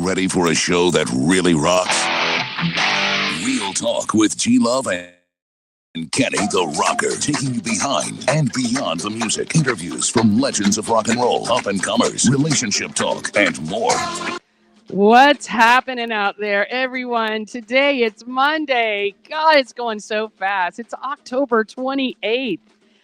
Ready for a show that really rocks? Real Talk with G-Love and Kenny the Rocker, taking you behind and beyond the music. Interviews from legends of rock and roll, up-and-comers, relationship talk, and more. What's happening out there, everyone? Today, it's Monday. God, it's going so fast. It's October 28th.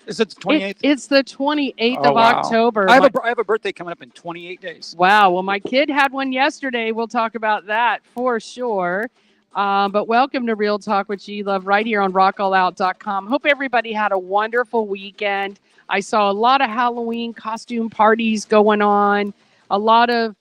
Is it the 28th? It's the 28th of October. I have a birthday coming up in 28 days. Wow. Well, my kid had one yesterday. We'll talk about that for sure. But welcome to Real Talk with G-Love right here on rockallout.com. Hope everybody had a wonderful weekend. I saw a lot of Halloween costume parties going on. A lot of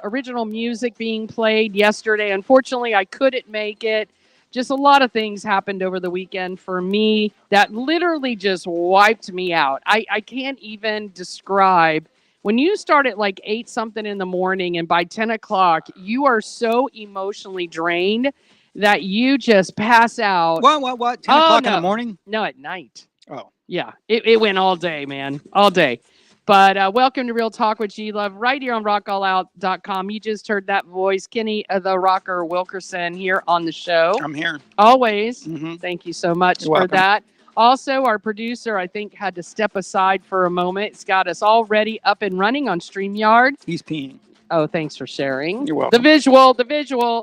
original music being played yesterday. Unfortunately, I couldn't make it. Just a lot of things happened over the weekend for me that literally just wiped me out. I can't even describe. When you start at like 8 something in the morning and by 10 o'clock, you are so emotionally drained that you just pass out. What? 10 o'clock in the morning? No, at night. Oh. Yeah, it went all day, man. All day. But welcome to Real Talk with G-Love right here on rockallout.com. You just heard that voice, Kenny the Rocker Wilkerson, here on the show. I'm here. Always. Mm-hmm. Thank you so much You're welcome. that. Also, our producer, I think, had to step aside for a moment. It's got us all ready up and running on StreamYard. He's peeing. Oh, thanks for sharing. You're welcome. The visual.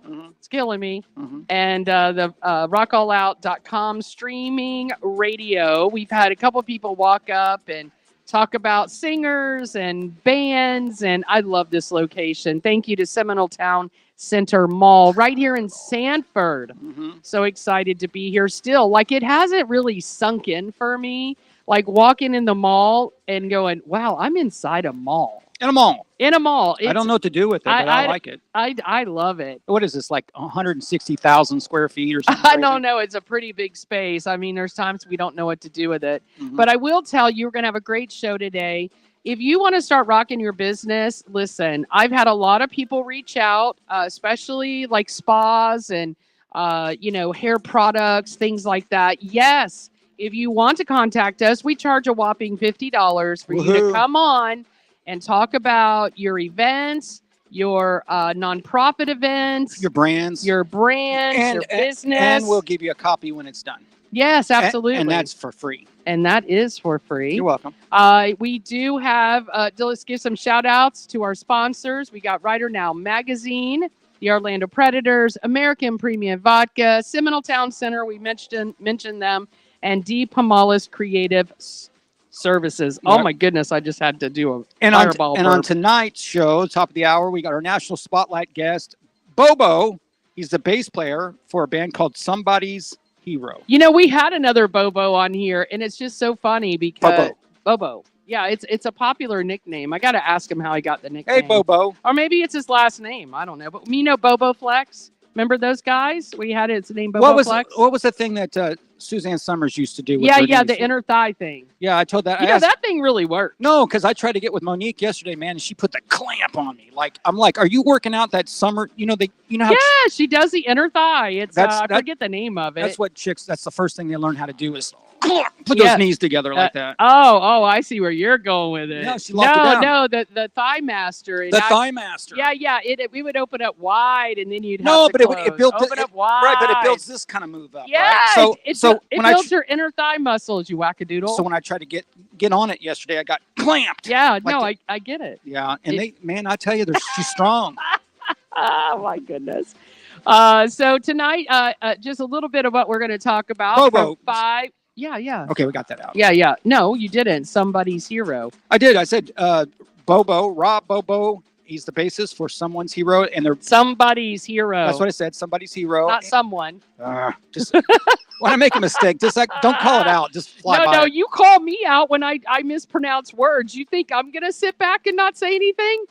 Mm-hmm. It's killing me. Mm-hmm. And the rockallout.com streaming radio. We've had a couple people walk up and talk about singers and bands, and I love this location. Thank you to Seminole Town Center Mall right here in Sanford. Mm-hmm. So excited to be here still. Like, it hasn't really sunk in for me, like walking in the mall and going, wow, I'm inside a mall. In a mall. In a mall. I don't know what to do with it, but I like it. I love it. What is this, like 160,000 square feet or something? I don't know. It's a pretty big space. I mean, there's times we don't know what to do with it. Mm-hmm. But I will tell you, we're going to have a great show today. If you want to start rocking your business, listen, I've had a lot of people reach out, especially like spas and, hair products, things like that. Yes, if you want to contact us, we charge a whopping $50 for you to come on and talk about your events, your nonprofit events, Your brands. your business. And we'll give you a copy when it's done. Yes, absolutely. And that's for free. And that is for free. You're welcome. We do have, let's give some shout outs to our sponsors. We got Writer Now Magazine, the Orlando Predators, American Premium Vodka, Seminole Town Center, we mentioned them, and D. Pomalis Creative Services. Oh my goodness, I just had to do a fireball burp. On tonight's show, top of the hour, we got our national spotlight guest, BOBO. He's the bass player for a band called Somebody's Hero. You know, we had another BOBO on here, and it's just so funny because BOBO. Yeah, it's a popular nickname. I got to ask him how he got the nickname. Hey, BOBO. Or maybe it's his last name. I don't know. But you know Bobo Flex? Remember those guys? We had its name Bobo Flex. What was the thing that Suzanne Summers used to do? With the inner thigh thing. Yeah, I told that. That thing really worked. No, because I tried to get with Monique yesterday, man, and she put the clamp on me. Like, I'm like, are you working out that summer? You know how. Yeah, she does the inner thigh. It's I forget the name of it. That's what chicks. That's the first thing they learn how to do is put those knees together like that. Oh, I see where you're going with it. No, she locked it down. No, the thigh master. Thigh master. Yeah. We would open up wide, and then you'd have no, to but close. it built open up wide. Right, but it builds this kind of move up. Yeah, right? it builds your inner thigh muscles. You wackadoodle. So when I tried to get on it yesterday, I got clamped. Yeah, I get it. Yeah, and I tell you, she's strong. Oh my goodness. So tonight, just a little bit of what we're going to talk about. BOBO. Yeah. Okay, we got that out. Yeah. No, you didn't. Somebody's Hero. I did. I said BOBO, Rob BOBO. He's the bassist for Someone's Hero, and they're Somebody's Hero. That's what I said. Somebody's hero. Not someone. Just when I make a mistake, just don't call it out. Just fly by. No, you call me out when I mispronounce words. You think I'm gonna sit back and not say anything?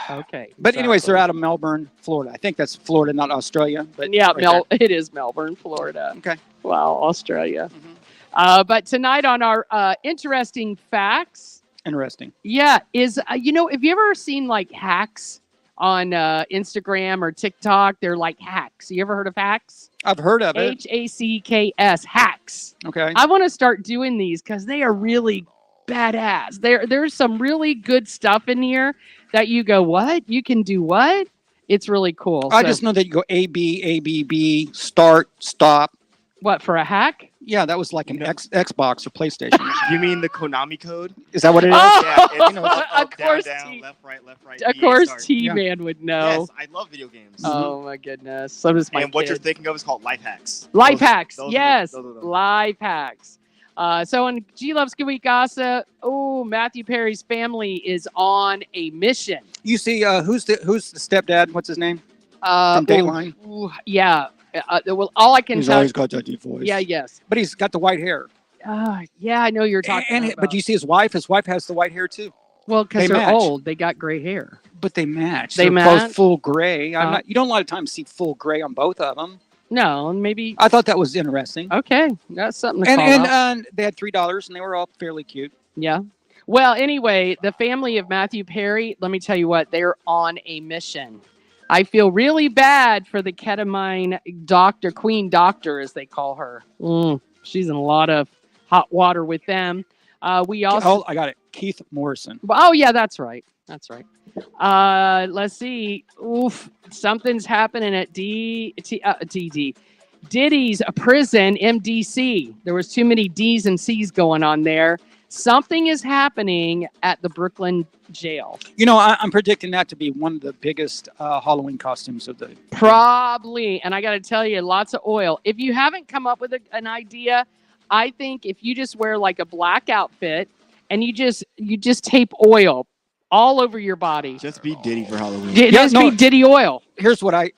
Okay. But anyways, they're out of Melbourne, Florida. I think that's Florida, not Australia. But yeah, it is Melbourne, Florida. Okay. Wow, Australia. Mm-hmm. But tonight on our interesting facts. Interesting. Yeah, is have you ever seen like hacks on Instagram or TikTok? They're like hacks. You ever heard of hacks? I've heard of it. HACKS, hacks. Okay. I want to start doing these because they are really badass. There's some really good stuff in here that you go, what? You can do what? It's really cool. I just know that you go A, B, B, start, stop. What, for a hack? Yeah, that was like an Xbox or PlayStation. You mean the Konami code? Is that what it is? Oh, yeah, it's of course, down, left, right. Of course, T-Man would know. Yes, I love video games. Oh my goodness. So does my And what kid. you're thinking of is called life hacks. Life hacks, those yes. are them. Life hacks. So in G Loves Good Week Gossip, Matthew Perry's family is on a mission. You see, who's the stepdad? What's his name? From Dateline. Yeah. Well, all I can He's tell. always got that deep voice. Yeah. Yes. But he's got the white hair. Yeah, I know you're talking about. But you see his wife. His wife has the white hair too. Well, because they're match. old, they got gray hair. But they match. They They're match? both full gray. You don't a lot of times see full gray on both of them. No, maybe. I thought that was interesting. Okay, that's something to call out. And they had $3, and they were all fairly cute. Yeah. Well, anyway, the family of Matthew Perry, let me tell you what, they're on a mission. I feel really bad for the ketamine doctor, queen doctor, as they call her. She's in a lot of hot water with them. We also. I got it. Keith Morrison. Oh, yeah, that's right. That's right. Let's see. Something's happening at Diddy's prison, MDC. There was too many D's and C's going on there. Something is happening at the Brooklyn jail. I'm predicting that to be one of the biggest Halloween costumes of the. Probably. And I got to tell you, lots of oil. If you haven't come up with an idea, I think if you just wear like a black outfit and you just tape oil all over your body. Just be Diddy for Halloween. Be Diddy oil. Here's what I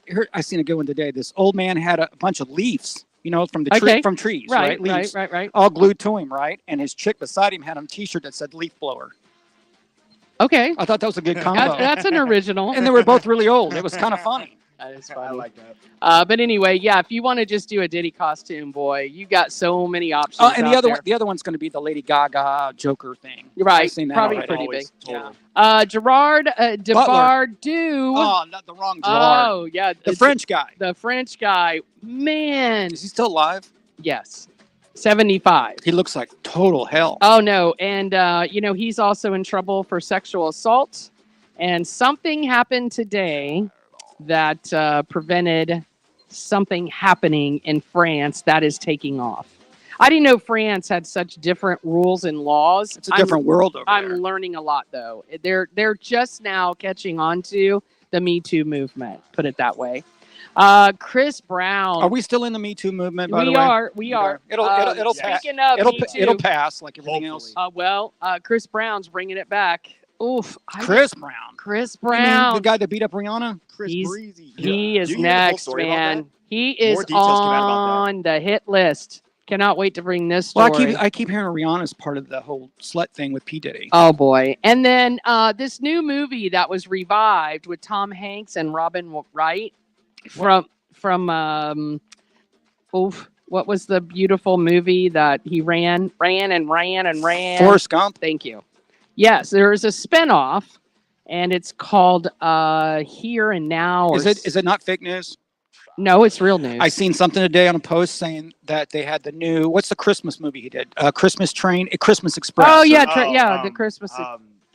seen a good one today. This old man had a bunch of leaves, from the tree, from trees, right? Leaves, right. All glued to him, right? And his chick beside him had a T-shirt that said "leaf blower." Okay, I thought that was a good combo. That's an original. And they were both really old. It was kind of funny. That is funny. I like that. But anyway, yeah, if you want to just do a Diddy costume, boy, you got so many options. And the other one's going to be the Lady Gaga Joker thing. Right, I've seen that probably already. pretty big. Totally. Gerard Depardieu. Oh, not the wrong Gerard. Oh, yeah. The French guy. The French guy. Man. Is he still alive? Yes. 75. He looks like total hell. Oh, no. And, he's also in trouble for sexual assault. And something happened today that prevented something happening in France that is taking off. I didn't know France had such different rules and laws. It's a different world over I'm there. learning a lot though. They're just now catching on to the Me Too movement. Put it that way. Chris Brown. Are we still in the Me Too movement? By the We way, are. We are. It'll pass. Speaking of It'll Me Too, it'll pass like everything Hopefully. else. Chris Brown's bringing it back. Oof. Chris Brown. Chris You mean Brown. the guy that beat up Rihanna. Chris He's- Breezy. He is Do you hear the whole next, story about man. that? He is More details came out about on the hit list. Cannot wait to bring this Well, story. I keep hearing Rihanna's part of the whole slut thing with P Diddy. Oh boy! And then this new movie that was revived with Tom Hanks and Robin Wright from what was the beautiful movie that he ran? Forrest Gump. Thank you. Yes, there is a spinoff, and it's called Here and Now. Or Is it not fake news? No, it's real news. I seen something today on a post saying that they had the new what's the Christmas movie he did? Christmas Express. Oh yeah, Oh, the Christmas.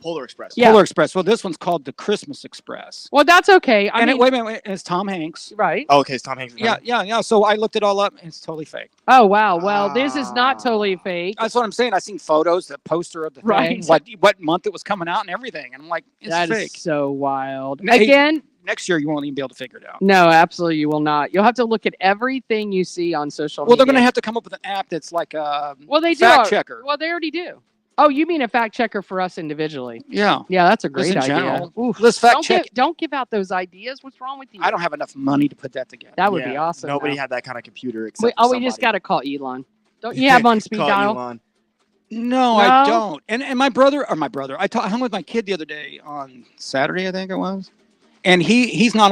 Polar Express. Yeah. Polar Express. Well, this one's called the Christmas Express. Well, that's okay. I mean, Wait a minute, it's Tom Hanks. right? Oh, okay, it's Tom Hanks. Yeah. So I looked it all up. And it's totally fake. Oh wow. Well, this is not totally fake. That's what I'm saying. I seen photos, the poster of the Right. thing, what month it was coming out, and everything. And I'm like, it's That fake. is so wild. Hey, Again, Next year, you won't even be able to figure it out. no, absolutely, you will not. You'll have to look at everything you see on social Well, media. they're going to have to come up with an app that's like a Well, they do. fact checker. Well, they already do. Oh, you mean a fact checker for us individually? Yeah. Yeah, that's a Just great in idea. general. Oof. Let's fact don't check. don't give out those ideas. What's wrong with you? I don't have enough money to put that together. That would be awesome. Nobody though. had that kind of computer except We just got to call Elon. Don't you have on speed dial? Elon. No, I don't. And my brother, I hung with my kid the other day on Saturday, I think it was. And he's not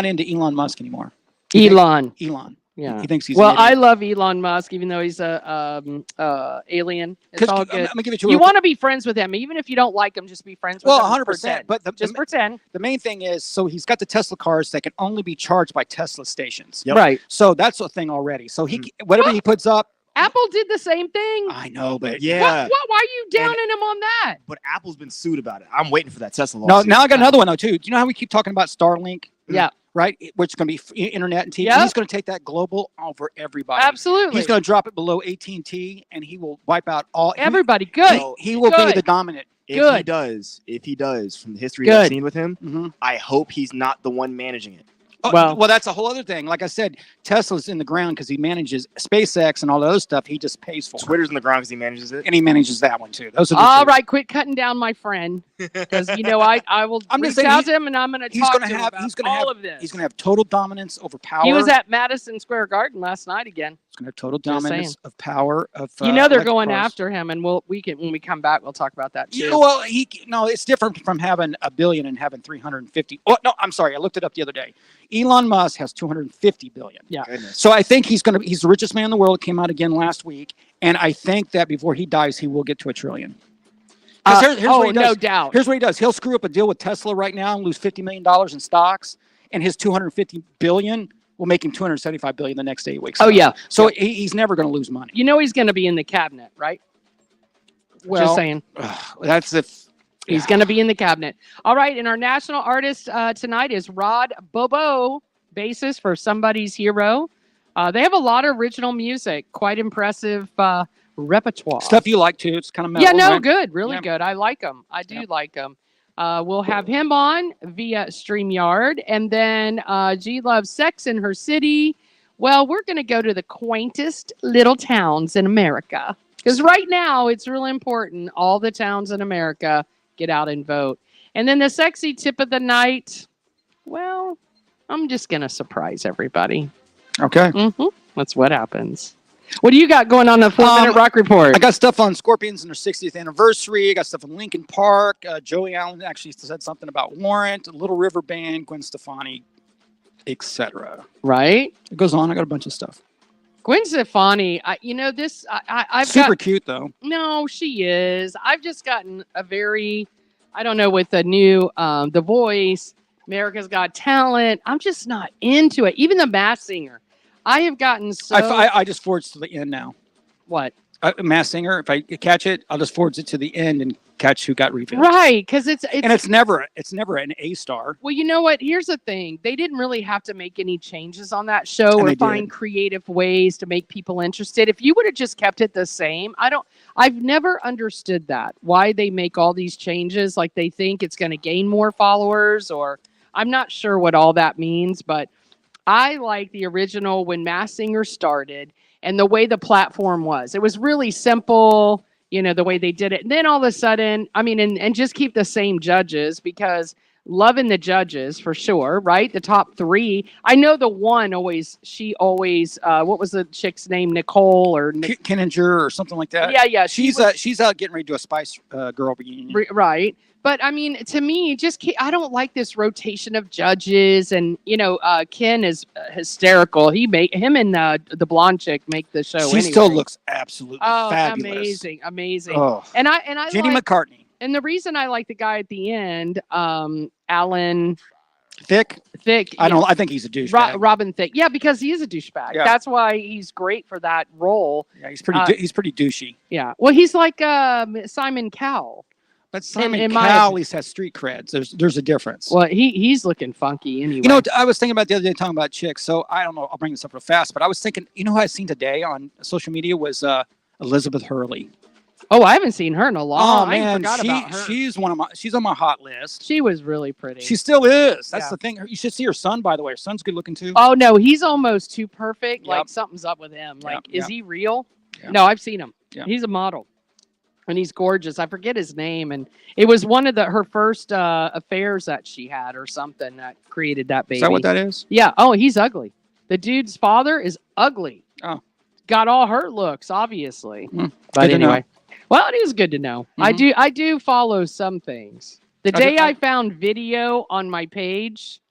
into Elon Musk anymore. Elon. Elon. Yeah. He thinks he's Well, an idiot. I love Elon Musk, even though he's a alien. It's 'Cause all I'm good. gonna give it to You real want to be friends with him, even if you don't like him. Just be friends with Well, him. 100%. Pretend. But Just pretend. the main thing is, so he's got the Tesla cars that can only be charged by Tesla stations. Yep. Right. So that's a thing already. So whatever he puts up, Apple did the same thing. I know, but Yeah. Why are you downing him on that? But Apple's been sued about it. I'm waiting for that Tesla no. lawsuit. Now I got another one though too. Do you know how we keep talking about Starlink? Yeah. Right, which is going to be internet and TV. Yep. He's going to take that global over everybody. Absolutely. He's going to drop it below AT&T, and he will wipe out all. Everybody. Good. No, He will be Good. the dominant. Good. If he does, from the history Good. I've seen with him, Mhm. I hope he's not the one managing it. Oh, Well- well, that's a whole other thing. Like I said, Tesla's in the ground because he manages SpaceX and all the other stuff. He just pays for it. Twitter's in the ground because he manages it. And he manages that one too. Those are the All two. right, quit cutting down my friend, because I will I'm reach just saying out to him and I'm going to he's talk gonna to him have- about he's gonna all have- of this. He's going to have total dominance over power. He was at Madison Square Garden last night again. He's going to have total Just dominance saying. of power. Of You know they're electric going cars. after him, and when we come back, we'll talk about that too. Yeah, well, it's different from having $1 billion and having 350. Oh no, I'm sorry, I looked it up the other day. Elon Musk has 250 billion. Yeah. Goodness. So I think he's the richest man in the world. Came out again last week, and I think that before he dies, he will get to $1 trillion. 'Cause here's what he does. no doubt. Here's what he does. He'll screw up a deal with Tesla right now and lose $50 million in stocks, and his 250 billion will make him 275 billion the next day he wakes up. Oh yeah. So he's never going to lose money. You know he's going to be in the cabinet, right? Well, Just saying. That's if He's going to be in the cabinet. All right, and our national artist tonight is Rod BOBO, bassist for Somebody's Hero. They have a lot of original music, quite impressive repertoire. stuff you like too. It's kind of metal. Yeah, no, right? good, really Yeah. good. I like them. I do Yeah. like them. We'll have him on via StreamYard, and then G loves sex in her city. Well, we're going to go to the quaintest little towns in America, because right now it's really important. All the towns in America get out and vote. And then the sexy tip of the night. Well, I'm just going to surprise everybody. Okay. That's what happens. What do you got going on the 4-minute rock report? I got stuff on Scorpions and their 60th anniversary. I got stuff on Linkin Park. Joey Allen actually said something about Warrant, Little River Band, Gwen Stefani, etc. Right? It goes on. I got a bunch of stuff. Gwen Stefani, I've Super got, cute though. no, she is. I've just gotten a very, I don't know, with the new, The Voice, America's Got Talent. I'm just not into it. Even the Masked Singer. I have gotten so, I just forged to the end now. what? Mass Singer. If I catch it, I'll just forward it to the end and catch who got revealed. Right, because And it's never an A star. well, you know what? Here's the thing. They didn't really have to make any changes on that show And or they find did. creative ways to make people interested. If you would have just kept it the same, I've never understood that. Why they make all these changes, like they think it's going to gain more followers, or I'm not sure what all that means, but I like the original when Mass Singer started and the way the platform was. It was really simple, the way they did it. And then all of a sudden, I mean, and just keep the same judges, because loving the judges for sure, right? The top three. I know the one she always, what was the chick's name? Nicole or Kinninger or something like that. Yeah. She's out getting ready to do a Spice Girl reunion. Right. But I mean, to me, I don't like this rotation of judges. And Ken is hysterical. Him and the blonde chick make the show. She still looks absolutely fabulous. Amazing. Oh. And I Jenny like, McCartney. and the reason I like the guy at the end, Alan Thicke. I think he's a douchebag. Robin Thicke. Yeah, because he is a douchebag. Yeah. That's why he's great for that role. Yeah, he's pretty douchey. Yeah. Well, he's like Simon Cowell. But Simon Cowell at least has street creds. There's a difference. Well, he's looking funky anyway. I was thinking about the other day talking about chicks. So I don't know. I'll bring this up real fast. But I was thinking, who I seen today on social media was Elizabeth Hurley. Oh, I haven't seen her in a long. Oh man, I forgot about her. She's on my hot list. She was really pretty. She still is. That's the thing. You should see her son, by the way. Her son's good looking too. Oh no, he's almost too perfect. Yep. Like something's up with him. Like, Yep. is he real? Yep. No, I've seen him. Yep. He's a model. And he's gorgeous. I forget his name, and it was one of her first affairs that she had, or something that created that baby. Is that what that is? Yeah. Oh, he's ugly. The dude's father is ugly. Oh, got all her looks, obviously. Good But to anyway, well, it is good to know. Mhm. I do follow some things. The day I found video on my page,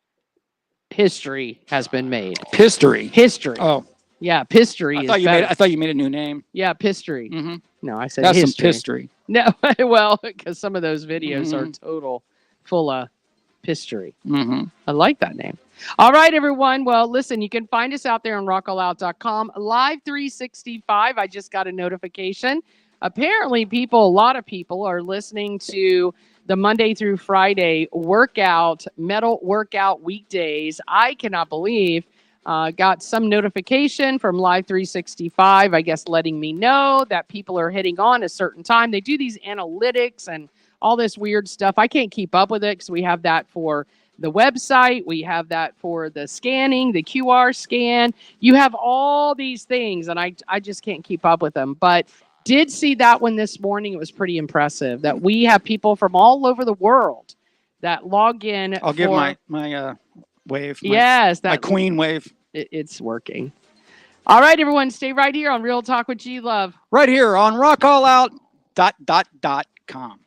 history has been made. History. Oh, yeah, Pistory. I thought you made a new name. Yeah, Pistory. Mm-hmm. No, I said That's history. some pistory. No, well, because some of those videos are total full of pistory. Mm-hmm. I like that name. All right, everyone. Well, listen, you can find us out there on rockallout.com. Live 365. I just got a notification. Apparently, a lot of people are listening to the Monday through Friday metal workout weekdays. I cannot believe. Got some notification from Live 365, I guess, letting me know that people are hitting on a certain time. They do these analytics and all this weird stuff. I can't keep up with it because we have that for the website. We have that for the scanning, the QR scan. You have all these things, and I just can't keep up with them. But did see that one this morning. It was pretty impressive that we have people from all over the world that log in. I'll give my wave. My queen wave. It's working. All right, everyone, stay right here on Real Talk with G Love. Right here on rockallout.com.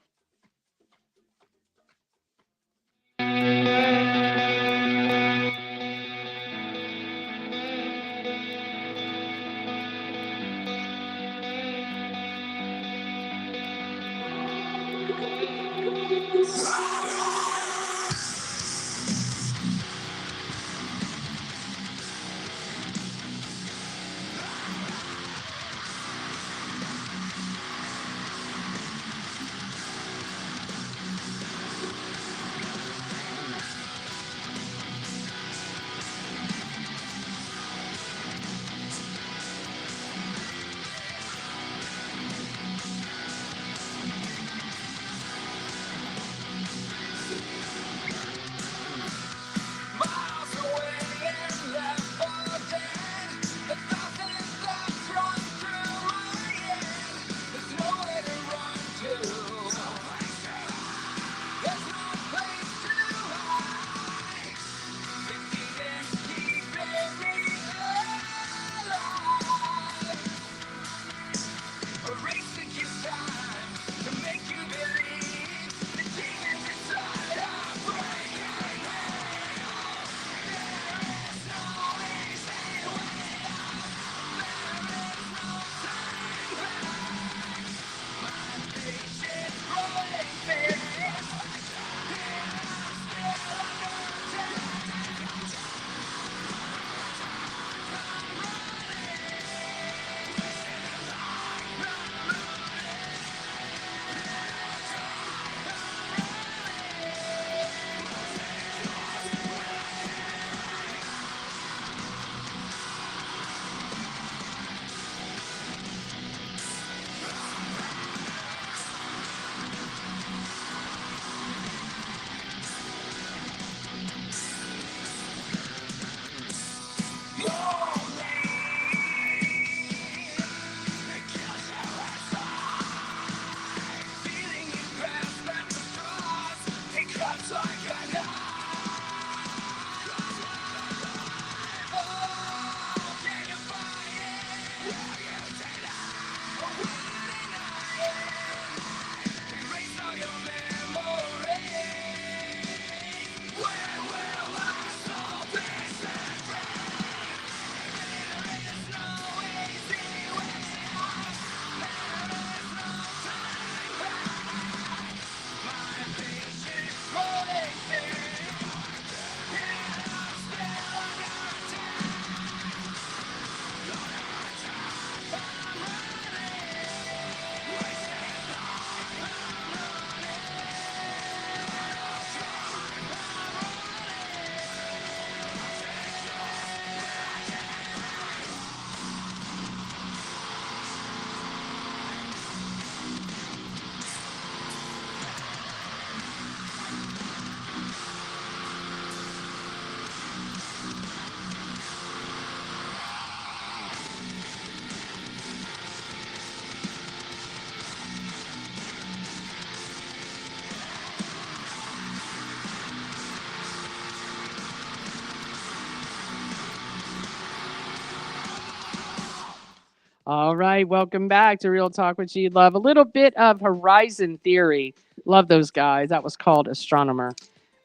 All right, welcome back to Real Talk with G Love. A little bit of Horizon Theory. Love those guys. That was called Astronomer.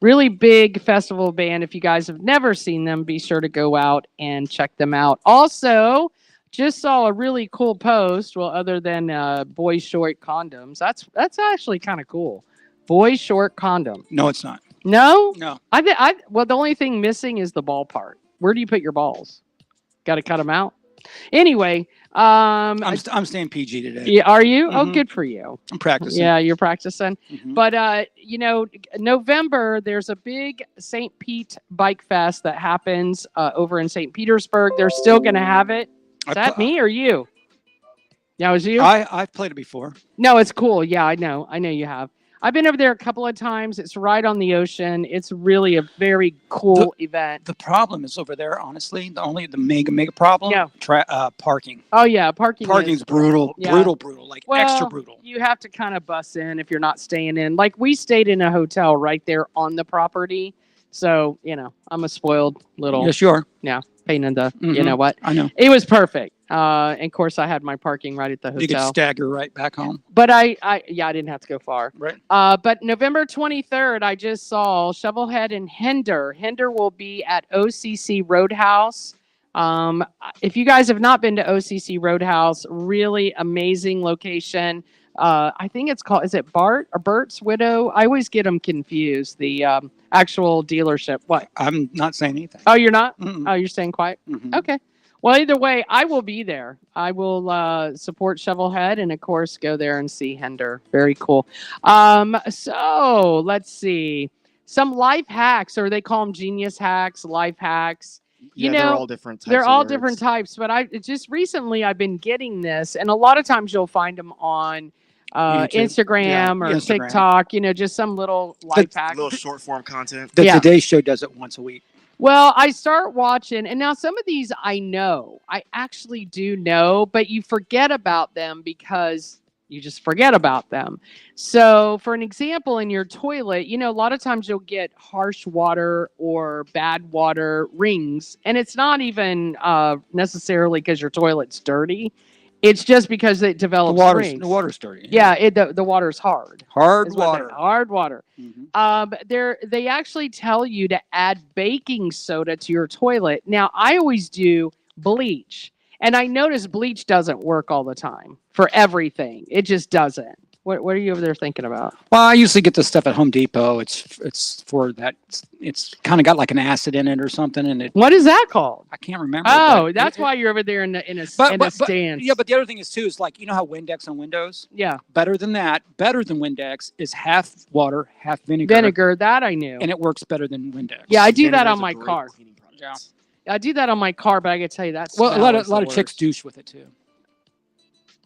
Really big festival band. If you guys have never seen them, be sure to go out and check them out. Also, just saw a really cool post. Well, other than boy short condoms, that's actually kind of cool. Boy short condom. No, it's not. No, No. well, the only thing missing is the ball part. Where do you put your balls? Got to cut them out. Anyway, I'm staying PG today. yeah, are you? Oh, Mhm. good for you. I'm practicing. Yeah, you're practicing. Mhm. But November there's a big St. Pete Bike Fest that happens over in St. Petersburg. They're still going to have it. Is that me or you? Yeah, it was you. I've played it before. No, it's cool. Yeah, I know you have. I've been over there a couple of times. It's right on the ocean. It's really a very cool event. The problem is over there, honestly, the mega problem. Yeah. Parking. Oh yeah, parking's brutal, Yeah. brutal, like Well, extra brutal. You have to kind of bus in if you're not staying in. Like we stayed in a hotel right there on the property. So, I'm a spoiled little Yes, you are. pain in the, you Mhm. know what? I know. It was perfect. And of course I had my parking right at the You could hotel. stagger right back home. But I didn't have to go far. Right. But November 23rd, I just saw Shovelhead and Hinder. Hinder will be at OCC Roadhouse. If you guys have not been to OCC Roadhouse, really amazing location. I think it's called, is it Bart or Bert's Widow? I always get them confused. The actual dealership. What? I'm not saying anything. Oh, you're not? Mm-mm. Oh, you're staying quiet? Mhm. Okay. Well, either way, I will be there. I will support Shovelhead and, of course, go there and see Hinder. Very cool. So let's see. Some life hacks, or they call them genius hacks, life hacks. Yeah, they're all different types. They're of all words. different types, but I've been getting this, and a lot of times you'll find them on YouTube. Instagram or Instagram. TikTok. Just some little life hack. Little short form content. The Yeah. Today Show does it once a week. Well, I start watching, and now some of these I know. I actually do know, but you forget about them because you just forget about them. So, for an example, in your toilet, a lot of times you'll get harsh water or bad water rings, and it's not even necessarily because your toilet's dirty. It's just because it develops rings. The water's dirty. Yeah, the water's hard. Hard is what water. Hard water. Mhm. They actually tell you to add baking soda to your toilet. Now, I always do bleach, and I notice bleach doesn't work all the time for everything. It just doesn't. What are you over there thinking about? Well, I usually get this stuff at Home Depot. It's for that. It's kind of got like an acid in it or something, and What is that called? I can't remember. Oh, but that's it- why you're over there in a But stance. yeah, but the other thing is too is like how Windex on Windows. Yeah, Better than Windex is half water, half vinegar. vinegar. That I knew. And it works better than Windex. Yeah, I do that Vinegar's on a my great car. cleaning product. Yeah. I do that on my car, but I can tell you that's Well, a lot of chicks douche with it too.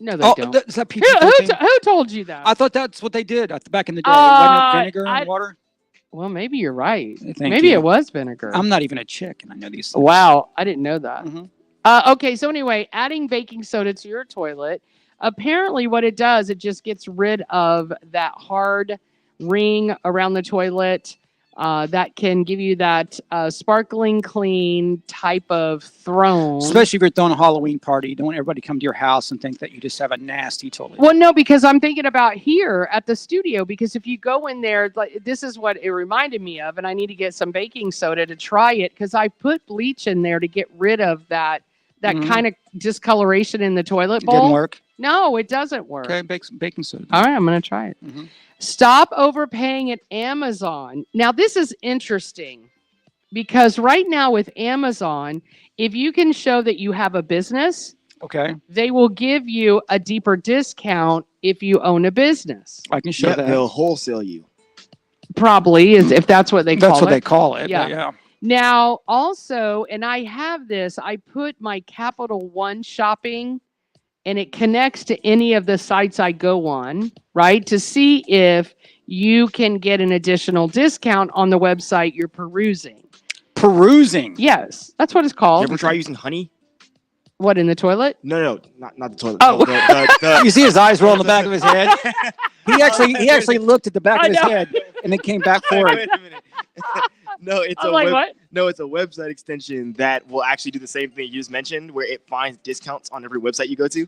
No, they Oh, don't. is that Who, PG-13? who told you that? I thought that's what they did back in the day. Wasn't it vinegar I- and water? Well, maybe you're right. Thank Maybe you. it was vinegar. I'm not even a chick, and I know these things. Wow, I didn't know that. Mhm. Okay, so anyway, adding baking soda to your toilet, apparently what it does, it just gets rid of that hard ring around the toilet that can give you that sparkling clean type of throne. Especially if you're throwing a Halloween party. You don't want everybody to come to your house and think that you just have a nasty toilet. Well, no, because I'm thinking about here at the studio, because if you go in there, like this is what it reminded me of, and I need to get some baking soda to try it because I put bleach in there to get rid of that Mhm. kind of discoloration in the toilet It bowl. didn't work. No, it doesn't work. Okay, baking soda. All right, I'm going to try it. Mhm. Stop overpaying at Amazon. Now, this is interesting because right now with Amazon, if you can show that you have a business, Okay, they will give you a deeper discount if you own a business. I can show Yeah, that. they'll wholesale you. Probably is if that's what they call That's what it. they call it. Yeah. but yeah. Now, also, and I have this, I put my Capital One shopping and it connects to any of the sites I go on, right? To see if you can get an additional discount on the website you're perusing. Perusing. Yes, that's what it's You called. ever try using honey? What, in the toilet? No, not the toilet. Oh. You see his eyes roll in the back of his head. He actually looked at the back I of his know. head and then came back forward. Wait a minute. No, it's I'm like, what? No, it's a website extension that will actually do the same thing you just mentioned, where it finds discounts on every website you go to.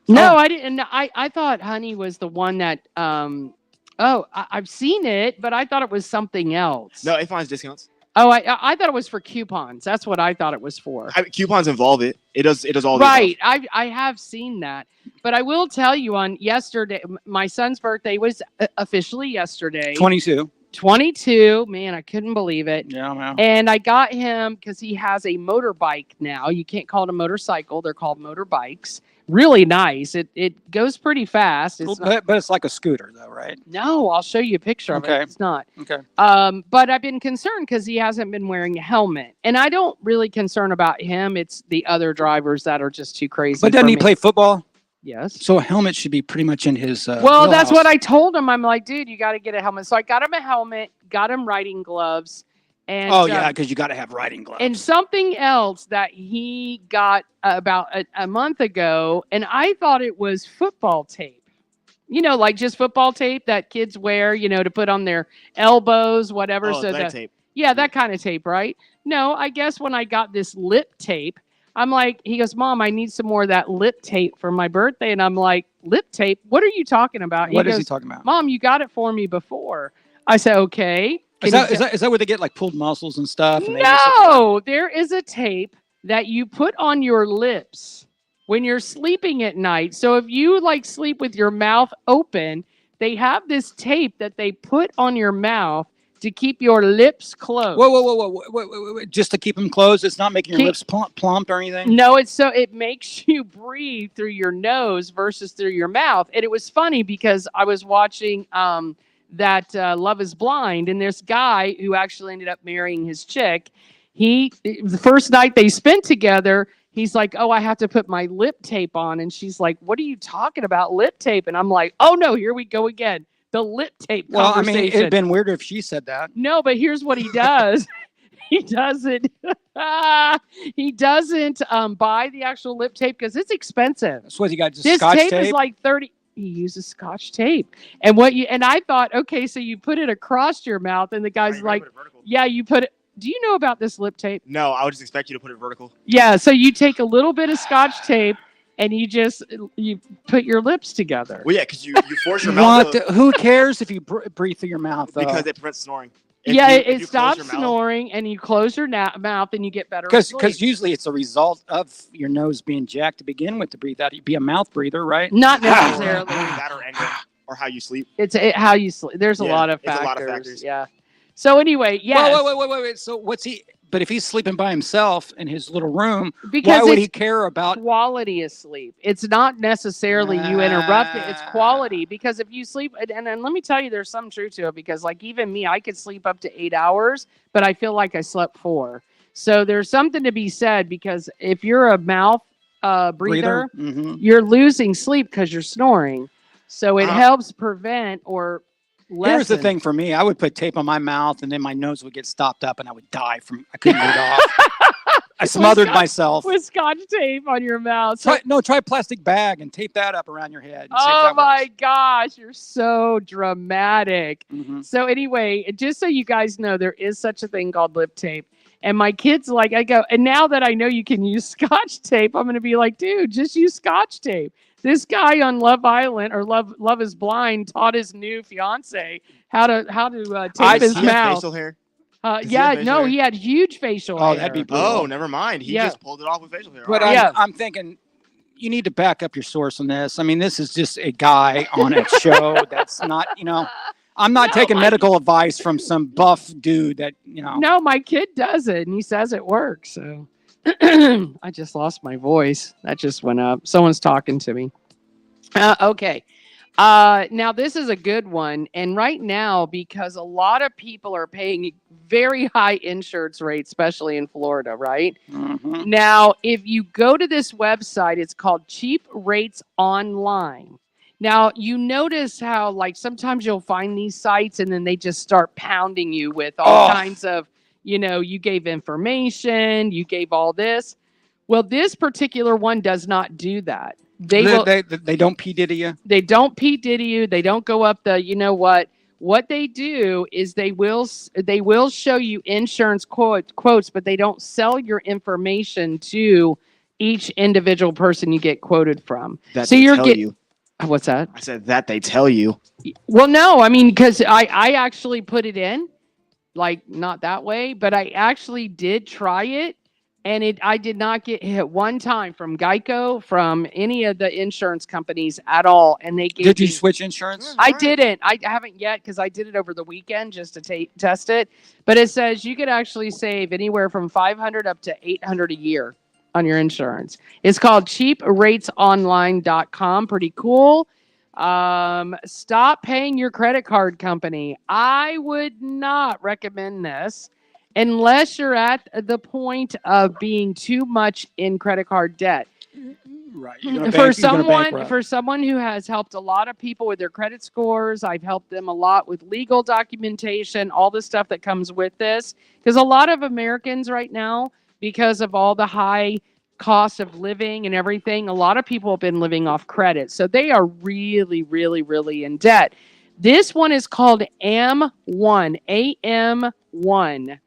No, I didn't. I thought Honey was the one that. I've seen it, but I thought it was something else. No, it finds discounts. Oh, I thought it was for coupons. That's what I thought it was for. Coupons involve it. It does all the Right. I have seen that. But I will tell you on yesterday, my son's birthday was officially yesterday. 22. 22. Man, I couldn't believe it. Yeah, man. And I got him because he has a motorbike now. You can't call it a motorcycle. They're called motorbikes. Really nice. It goes pretty fast. It's but it's like a scooter, though, right? No, I'll show you a picture of Okay. it. It's not. Okay. But I've been concerned because he hasn't been wearing a helmet. And I don't really concern about him. It's the other drivers that are just too crazy. But doesn't he play football? Yes. So a helmet should be pretty much in his well, that's wheelhouse. what I told him. I'm like, dude, you got to get a helmet. So I got him a helmet, got him riding gloves. And, oh, yeah, because you got to have riding gloves. And something else that he got about a month ago, and I thought it was football tape. You know, like just football tape that kids wear, you know, to put on their elbows, whatever. Oh, so that tape. Yeah, that kind of tape, right? No, I guess when I got this lip tape, I'm like, he goes, Mom, I need some more of that lip tape for my birthday. And I'm like, lip tape? What are you talking about? What is he talking about? Mom, you got it for me before. I said, okay. Is that where they get like pulled muscles and stuff? And No, there is a tape that you put on your lips when you're sleeping at night. So if you like sleep with your mouth open, they have this tape that they put on your mouth to keep your lips closed. Whoa. Just to keep them closed? It's not making your lips plump or anything? No, it makes you breathe through your nose versus through your mouth. And it was funny because I was watching that Love is Blind, and this guy who actually ended up marrying his chick, the first night they spent together, he's like, oh, I have to put my lip tape on. And she's like, what are you talking about, lip tape? And I'm like, oh, no, here we go again. The lip tape conversation. I mean, it'd been weirder if she said that. No, but here's what he does. He doesn't buy the actual lip tape because it's expensive. That's what you got, just this Scotch tape tape? Is like 30. He uses Scotch tape. And I thought, okay, so you put it across your mouth, and the guy's like, yeah, you put it. Do you know about this lip tape? No, I would just expect you to put it vertical. Yeah, so you take a little bit of Scotch tape and you put your lips together. Well, yeah, because you force your mouth. Who cares if you breathe through your mouth, though? Because it prevents snoring. It stops snoring, and you close your mouth, and you get better. Because usually it's a result of your nose being jacked to begin with to breathe out. You'd be a mouth breather, right? Not necessarily. That or how you sleep. It's how you sleep. There's a lot of factors. It's a lot of factors. Yeah. So anyway, yes. Wait. So what's he? But if he's sleeping by himself in his little room, because why would he care about quality of sleep? It's not necessarily you interrupt it. It's quality. Because if you sleep, and let me tell you, there's some truth to it. Because like even me, I could sleep up to 8 hours, but I feel like I slept 4. So there's something to be said. Because if you're a mouth breather, you're losing sleep because you're snoring. So it helps prevent or lessen. Here's the thing for me. I would put tape on my mouth, and then my nose would get stopped up, and I would die I couldn't get it off. I smothered myself. With Scotch tape on your mouth. Try a plastic bag and tape that up around your head. Oh my gosh, you're so dramatic. So anyway, just so you guys know, there is such a thing called lip tape. And my kids and now that I know you can use Scotch tape, I'm going to be like, dude, just use Scotch tape. This guy on Love Island or Love is Blind taught his new fiance how to tape his mouth. Facial hair? He had huge facial hair. Oh, that'd be brutal. Oh, never mind. He just pulled it off with facial hair. But I'm thinking, you need to back up your source on this. I mean, this is just a guy on a show that's not, I'm not taking medical advice from some buff dude that, No, my kid does it, and he says it works, so. I just lost my voice. That just went up. Someone's talking to me. Okay. Now, this is a good one. And right now, because a lot of people are paying very high insurance rates, especially in Florida, right? Now, if you go to this website, it's called Cheap Rates Online. Now, you notice how, sometimes you'll find these sites and then they just start pounding you with all kinds of, you gave information, you gave all this. Well, this particular one does not do that. They don't P. Diddy you. They don't P. Diddy you. They don't go up the, what they do is they will show you insurance quotes, but they don't sell your information to each individual person you get quoted from. That So they you're tell getting you. what's that? I said that they tell you. Well, no, I mean, because I actually put it in, like not that way, but I actually did try it, and I did not get hit one time from Geico, from any of the insurance companies at all, and they gave Did you me. switch insurance? I didn't. I haven't yet because I did it over the weekend just to test it. But it says you could actually save anywhere from $500 up to $800 a year on your insurance. It's called cheapratesonline.com. Pretty cool. Stop paying your credit card company. I would not recommend this unless you're at the point of being too much in credit card debt. Right. For someone who has helped a lot of people with their credit scores, I've helped them a lot with legal documentation, all the stuff that comes with this. Because a lot of Americans right now, because of all the high cost of living and everything, a lot of people have been living off credit. So they are really, really, really in debt. This one is called AM1, AM1.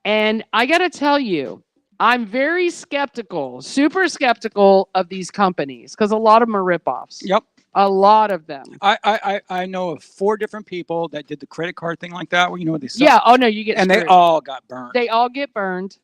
And I got to tell you, I'm very skeptical, super skeptical of these companies because a lot of them are ripoffs. Yep. A lot of them. I know of 4 different people that did the credit card thing like that, where they sell. Yeah. Oh no, you get and screwed. they all got burned. They all get burned.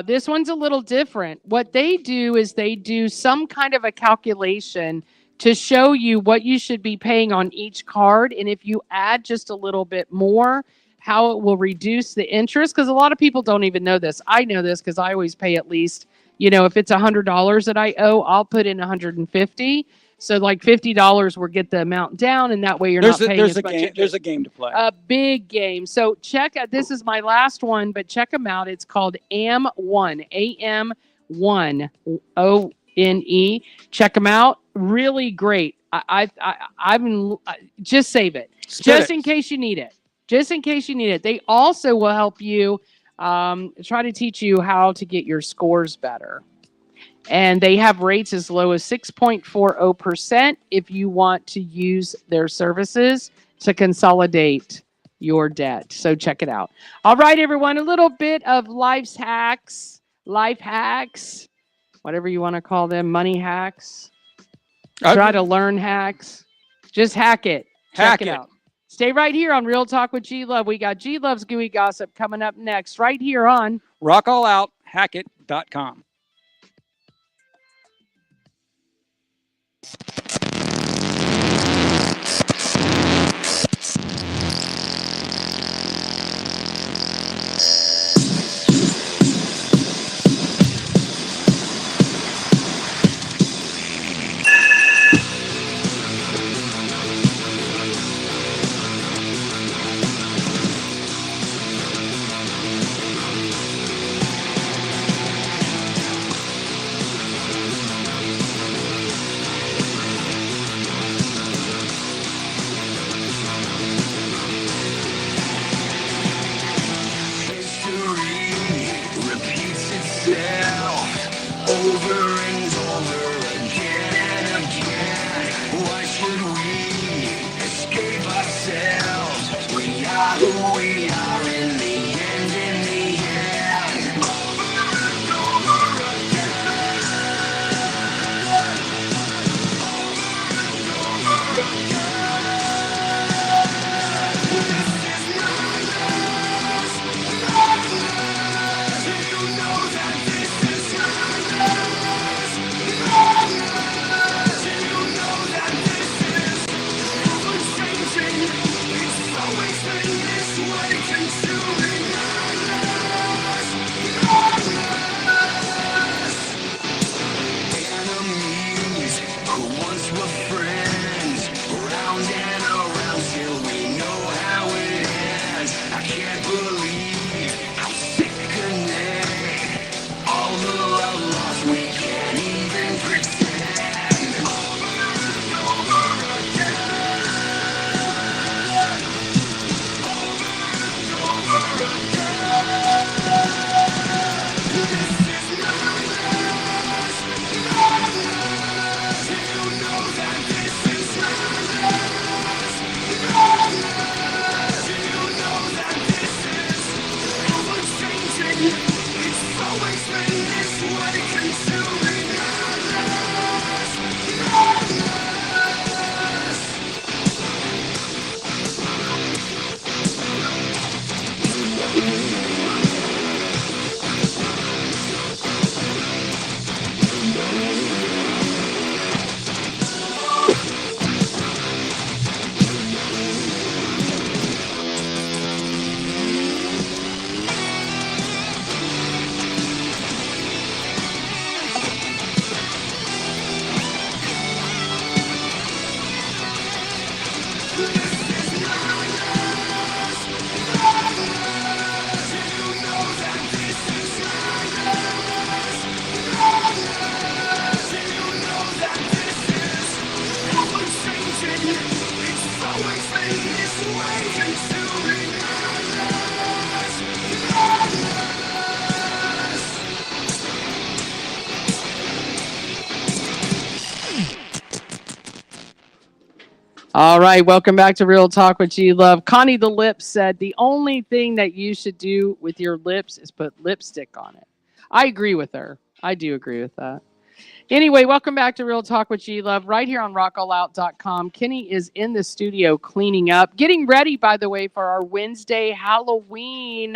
This one's a little different. What they do is they do some kind of a calculation to show you what you should be paying on each card, and if you add just a little bit more, how it will reduce the interest, because a lot of people don't even know this. I know this because I always pay at least, if it's $100 that I owe, I'll put in $150. So like $50 will get the amount down, and that way you're not paying as much interest. There's a game to play. A big game. So check out, this is my last one, but check them out. It's called AM1, AM1, ONE. Check them out. Really great. I'm just save it. In case you need it. Just in case you need it. They also will help you try to teach you how to get your scores better. And they have rates as low as 6.40% if you want to use their services to consolidate your debt. So check it out. All right, everyone, a little bit of life hacks, whatever you want to call them, money hacks. Try to learn hacks. Just hack it. Check it out. Stay right here on Real Talk with G Love. We got G Love's Gooey Gossip coming up next, right here on RockAllOutHackIt.com. All right, welcome back to Real Talk with G Love. Connie the Lips said the only thing that you should do with your lips is put lipstick on it. I agree with her. I do agree with that. Anyway, welcome back to Real Talk with G Love right here on rockallout.com. Kenny is in the studio cleaning up, getting ready, by the way, for our Wednesday Halloween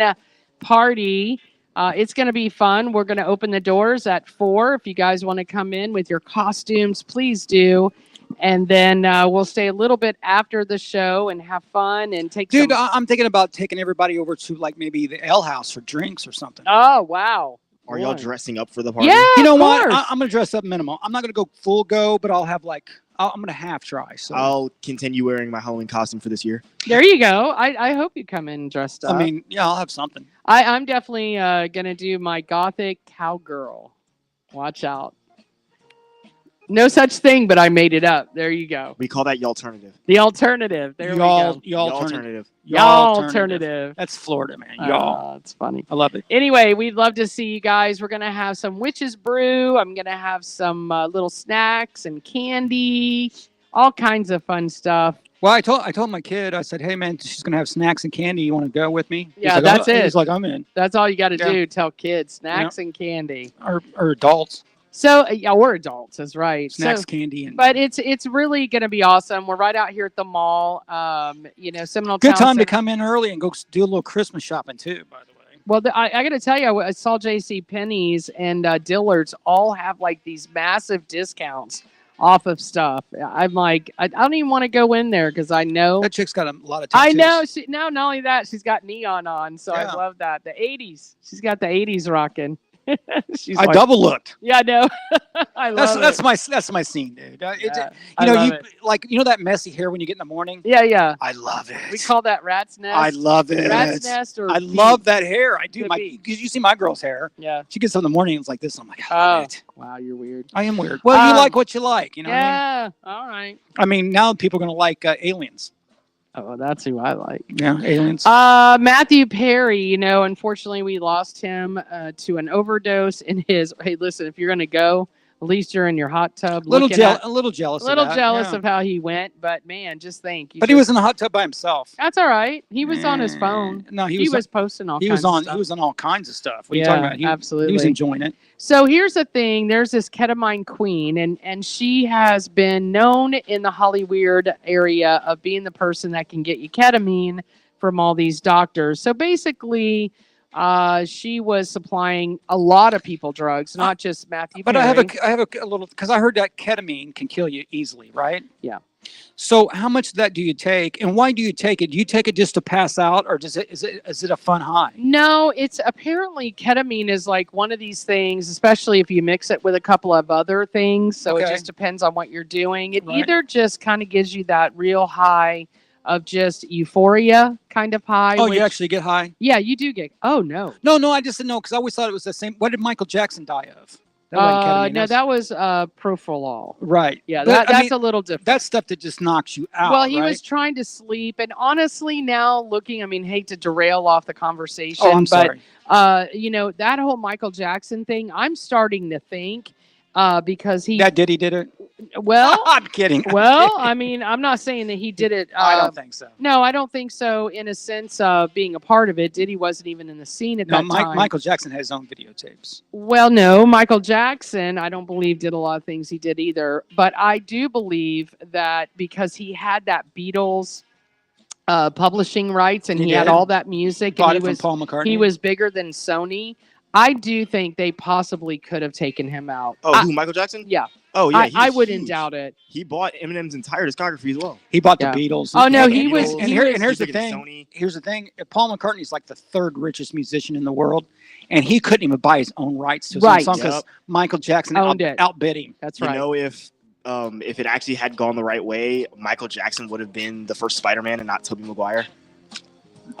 party. It's going to be fun. We're going to open the doors at 4. If you guys want to come in with your costumes, please do. And then we'll stay a little bit after the show and have fun and take Dude, some... I'm thinking about taking everybody over to like maybe the ale house for drinks or something. Oh, wow. Are y'all dressing up for the party? Yeah, You know of what? course. I'm going to dress up minimal. I'm not going to go full go, but I'll have like, I'm going to half try. So I'll continue wearing my Halloween costume for this year. There you go. I hope you come in dressed up. I mean, yeah, I'll have something. I'm definitely going to do my gothic cowgirl. Watch out. No such thing, but I made it up. There you go. We call that y'alternative. The alternative. There we go. Y'alternative. Y'alternative. That's Florida, man. Y'all. It's funny. I love it. Anyway, we'd love to see you guys. We're going to have some witch's brew. I'm going to have some little snacks and candy, all kinds of fun stuff. Well, I told my kid, I said, hey, man, she's going to have snacks and candy. You want to go with me? Yeah, like, that's it. He's like, I'm in. That's all you got to Yeah. do. Tell kids snacks and candy. Or adults. So, yeah, we're adults. That's right. Snacks, So, candy. And but it's really going to be awesome. We're right out here at the mall. Seminole good Town time to Center. come in early and go do a little Christmas shopping, too, by the way. Well, I got to tell you, I saw J.C. Penney's and Dillard's all have like these massive discounts off of stuff. I'm like, I don't even want to go in there because I know. That chick's got a lot of tattoos. I know. Not only that, she's got neon on. So Yeah. I love that. The 80s. She's got the 80s rocking. She's I like, double looked. Yeah, I know. I love That's it. that's my scene, dude. Yeah, You know, love it. like that messy hair when you get in the morning. Yeah. I love it. We call that rat's nest. I love it. Rat's nest or I beef. love that hair. I do. Could My be. because you see my girl's hair. Yeah. She gets up in the morning and it's like this. I'm like, I love it. Wow, you're weird. I am weird. Well, you like what you like. You know. Yeah. All right. I mean, now people are gonna like aliens. Oh, that's who I like. Yeah, aliens. Matthew Perry, unfortunately we lost him to an overdose in his. Hey, listen, if you're going to go, at least you're in your hot tub. a little jealous. A little jealous of how he went, but man, just think. But he was in the hot tub by himself. That's all right. He was on his phone. No, He was posting all. He kinds was on. of stuff. He was on all kinds of stuff. What are Yeah, you talking about? absolutely. He was enjoying it. So here's the thing. There's this ketamine queen, and she has been known in the Hollywood area of being the person that can get you ketamine from all these doctors. So basically, she was supplying a lot of people drugs, not just Matthew But Perry. I have a little because I heard that ketamine can kill you easily, right? Yeah. So how much of that do you take, and why do you take it? Do you take it just to pass out, or is it a fun high? No, it's apparently ketamine is like one of these things, especially if you mix it with a couple of other things. So it Okay. just depends on what you're doing. It Right. either just kind of gives you that real high of just euphoria kind of high. Oh, which, you actually get high? Yeah, you do get. Oh, no. No, I just didn't know because I always thought it was the same. What did Michael Jackson die of? That wasn't ketamine, No, that was Propofol. right. Yeah, But, I that's mean, a little different. that's stuff that just knocks you out. Well, he right? was trying to sleep, and honestly, now looking, hate to derail off the conversation, Oh, I'm but sorry. that whole Michael Jackson thing, I'm starting to think because he. That did it? Well, I'm kidding. well, I'm not saying that he did it. I don't think so. No, I don't think so. In a sense of being a part of it, Diddy wasn't even in the scene at No, that time. Michael Jackson had his own videotapes. Well, no, Michael Jackson, I don't believe did a lot of things he did either. But I do believe that because he had that Beatles publishing rights and He he had did? all that music Bought and it from Paul McCartney. he was bigger than Sony. I do think they possibly could have taken him out. Oh, who, Michael Jackson? Yeah. Oh, yeah. I he's wouldn't huge. doubt it. He bought Eminem's entire discography as well. He bought Yeah. the Beatles. Oh, no, And- he and- was- And, he here, was- and here's the He's bigger than thing. Sony. Here's the thing. Paul McCartney's like the third richest musician in the world, and he couldn't even buy his own rights to his Right. own song because Yep. Michael Jackson Owned it. outbid him. That's You right. know, if it actually had gone the right way, Michael Jackson would have been the first Spider-Man and not Tobey Maguire.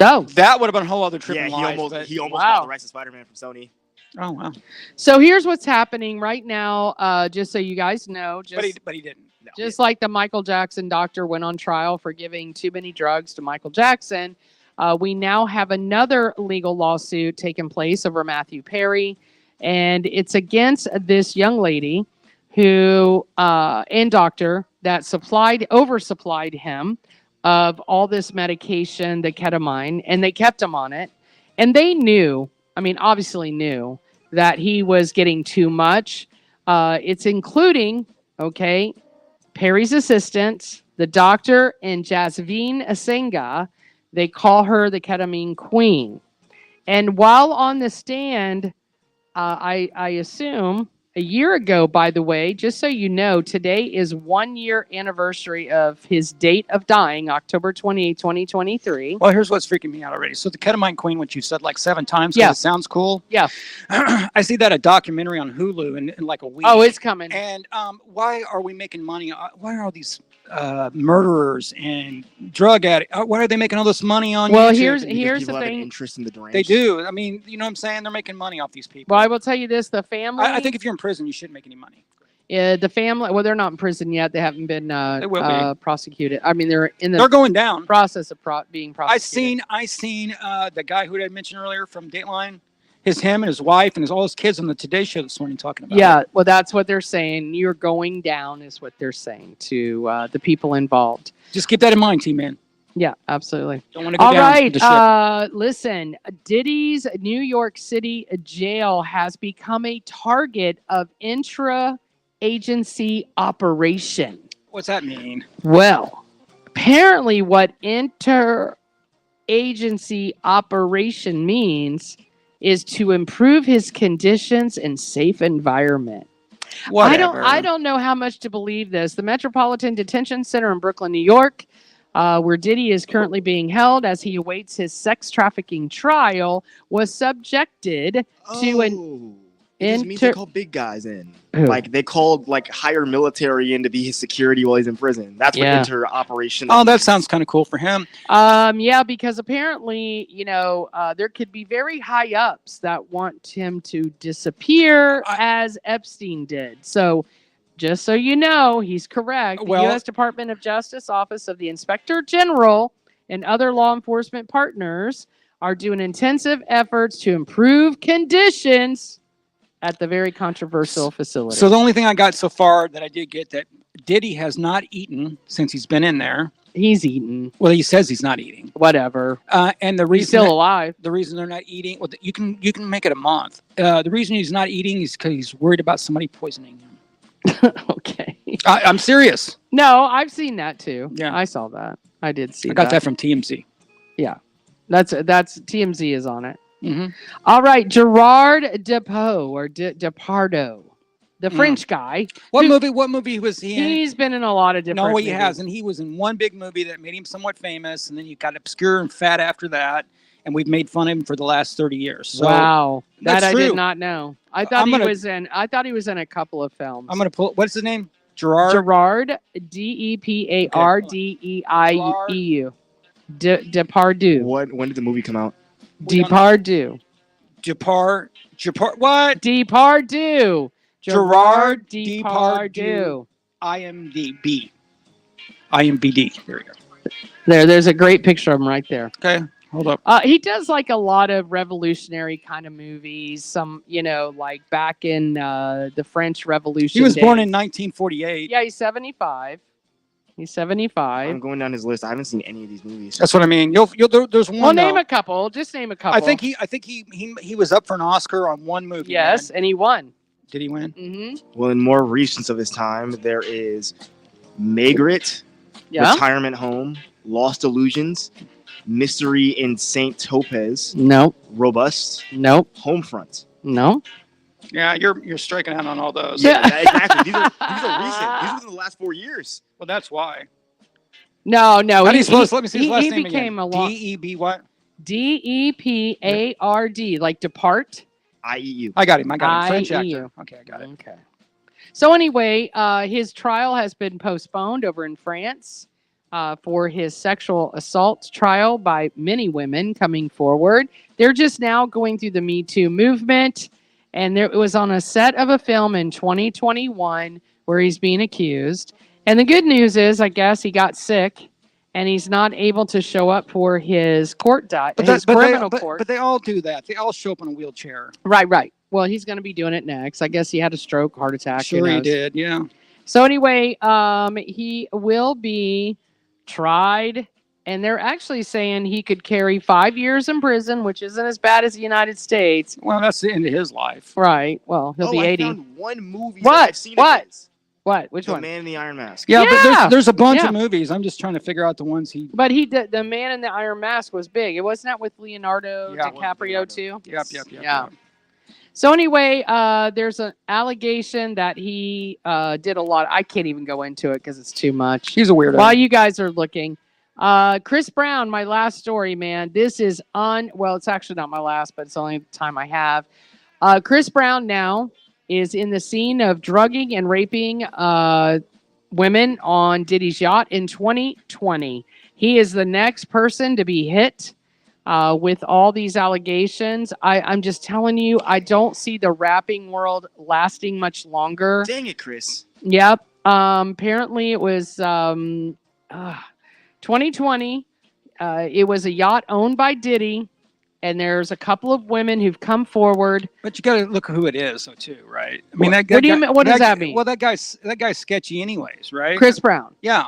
Oh, That would have been a whole other trip Yeah, in he life. almost but- Wow. bought the rights to Spider-Man from Sony. Oh wow! so here's what's happening right now. Just so you guys know, But he didn't. No. just like the Michael Jackson doctor went on trial for giving too many drugs to Michael Jackson, we now have another legal lawsuit taking place over Matthew Perry, and it's against this young lady who and doctor that oversupplied him of all this medication, the ketamine, and they kept him on it. And they knew, I mean, obviously knew that he was getting too much. It's including, okay, Perry's assistant, the doctor, and Jasveen Asenga. They call her the ketamine queen. And while on the stand, I assume a year ago, by the way, just so you know, today is 1 year anniversary of his date of dying, October 28, 2023. Well, here's what's freaking me out already. So the ketamine queen, which you said like 7 times, 'cause Yeah. it sounds cool. Yeah. I see that a documentary on Hulu in like a week. Oh, it's coming. And why are we making money? Why are all these murderers and drug addicts? Why are they making all this money on Well, YouTube? here's people the have an thing. interest in the deranged. They do. I mean, you know what I'm saying? They're making money off these people. Well, I will tell you this: the family. I think if you're in prison, you shouldn't make any money. The family. Well, they're not in prison yet. They haven't been They will be. prosecuted. I mean, they're in the They're going down. process of being prosecuted. I seen the guy who I mentioned earlier from Dateline. Him and his wife and all his kids on the Today Show this morning talking about Yeah, it. well, that's what they're saying. You're going down, is what they're saying to the people involved. Just keep that in mind, T-Man. Yeah, absolutely. Don't want to go All down right. the ship. Listen, Diddy's New York City jail has become a target of intra-agency operation. What's that mean? Well, apparently what inter-agency operation means is to improve his conditions and safe environment. Whatever. I don't know how much to believe this. The Metropolitan Detention Center in Brooklyn, New York, where Diddy is currently being held as he awaits his sex trafficking trial, was subjected to an It just means they call big guys in. Like they called like higher military in to be his security while he's in prison. That's what inter-operation. Oh, that sounds kind of cool for him. Yeah, because apparently, there could be very high ups that want him to disappear as Epstein did. So just so you know, he's correct. The U.S. Department of Justice Office of the Inspector General and other law enforcement partners are doing intensive efforts to improve conditions at the very controversial facility. So the only thing I got so far that I did get that Diddy has not eaten since he's been in there. He's eaten. Well, he says he's not eating. Whatever. And the reason he's still alive. The reason they're not eating, well, you can make it a month. The reason he's not eating is because he's worried about somebody poisoning him. Okay. I'm serious. No, I've seen that too. Yeah, I saw that. I did see. I got that from TMZ. Yeah, that's TMZ is on it. Mm-hmm. All right, Gerard Depardieu, the French guy. What movie was he in? He's been in a lot of different. No, he movies. hasn't. He was in one big movie that made him somewhat famous, and then you got obscure and fat after that, and we've made fun of him for the last 30 years. So wow, that I true. did not know. I thought he was in a couple of films. I'm gonna pull. What's his name? Gerard Depardieu. Depardieu. When did the movie come out? Depardieu. What? Depardieu. Gerard Depardieu. IMDb. There we go. There's a great picture of him right there. Okay, hold up. He does like a lot of revolutionary kind of movies. Some, like back in the French Revolution. He was born in days. 1948. Yeah, he's 75. He's 75. I'm going down his list. I haven't seen any of these movies. That's what I mean. There's one. Well, name a couple. Just name a couple. I think he was up for an Oscar on one movie. Yes, and he won. Did he win? Mm-hmm. Well, in more recent of his time, there is Maigret, Retirement Home, Lost Illusions, Mystery in St. Topaz. Nope. Robust. Nope. Homefront. No. Yeah, you're striking out on all those. Yeah, exactly. These are recent. These are within the last 4 years. Well, that's why. No. How do you spell this? Let me see his last name became again. D-E-B what? D-E-P-A-R-D, like depart. I-E-U. I got him. French I-E-U. actor. Okay, I got it. Okay. So anyway, his trial has been postponed over in France for his sexual assault trial by many women coming forward. They're just now going through the Me Too movement. And it was on a set of a film in 2021 where he's being accused. And the good news is, I guess, he got sick and he's not able to show up for his court court. But they all do that. They all show up in a wheelchair. Right. Well, he's going to be doing it next. I guess he had a stroke, heart attack. Sure he did, yeah. So anyway, he will be tried, and they're actually saying he could carry 5 years in prison, which isn't as bad as the United States. Well, that's the end of his life. Right. Well, he'll be 80. I found one movie What? that I've seen What? of his. What? Which The one? Man in the Iron Mask. Yeah, but Yeah. there's a bunch Yeah. of movies. I'm just trying to figure out the ones he. But he did. The Man in the Iron Mask was big. It wasn't that with Leonardo Yeah. DiCaprio too. Yep. Yeah. So anyway, there's an allegation that he did a lot. I can't even go into it because it's too much. He's a weirdo. While you guys are looking, Chris Brown, my last story, man. This is well, it's actually not my last, but it's the only time I have. Chris Brown now is in the scene of drugging and raping women on Diddy's yacht in 2020. He is the next person to be hit with all these allegations. I'm just telling you, I don't see the rapping world lasting much longer. Dang it, Chris. Yep. Apparently it was 2020. It was a yacht owned by Diddy. And there's a couple of women who've come forward. But you got to look who it is, though, too, right? I mean, What do you mean? What does that mean? Well, that guy's sketchy, anyways, right? Chris Brown. Yeah,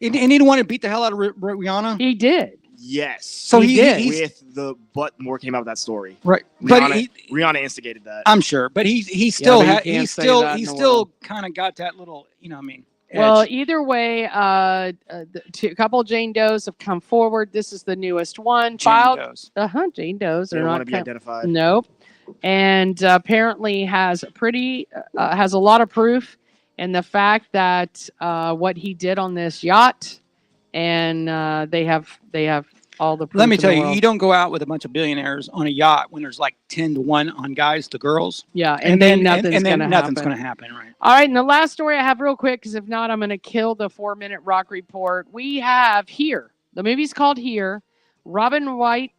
and he didn't want to beat the hell out of Rihanna. He did. Yes. So he did. With the but more came out with that story. Right. Rihanna instigated that. I'm sure, but he still but had you can't say that in the still world. kind of got that little, edge. Well, either way, a couple of Jane Does have come forward. This is the newest one. Jane Does. Jane Does. They They're don't not want to be identified. Nope. And apparently has has a lot of proof in the fact that what he did on this yacht, and they have all the proof. Let me in tell the you, world. you don't go out with a bunch of billionaires on a yacht when there's like 10-1 on guys to girls. Yeah, and then nothing's then going to nothing's happen. going to happen, right? All right, and the last story I have real quick, because if not, I'm going to kill the 4-minute rock report. We have Here. The movie's called Here. Robin Wright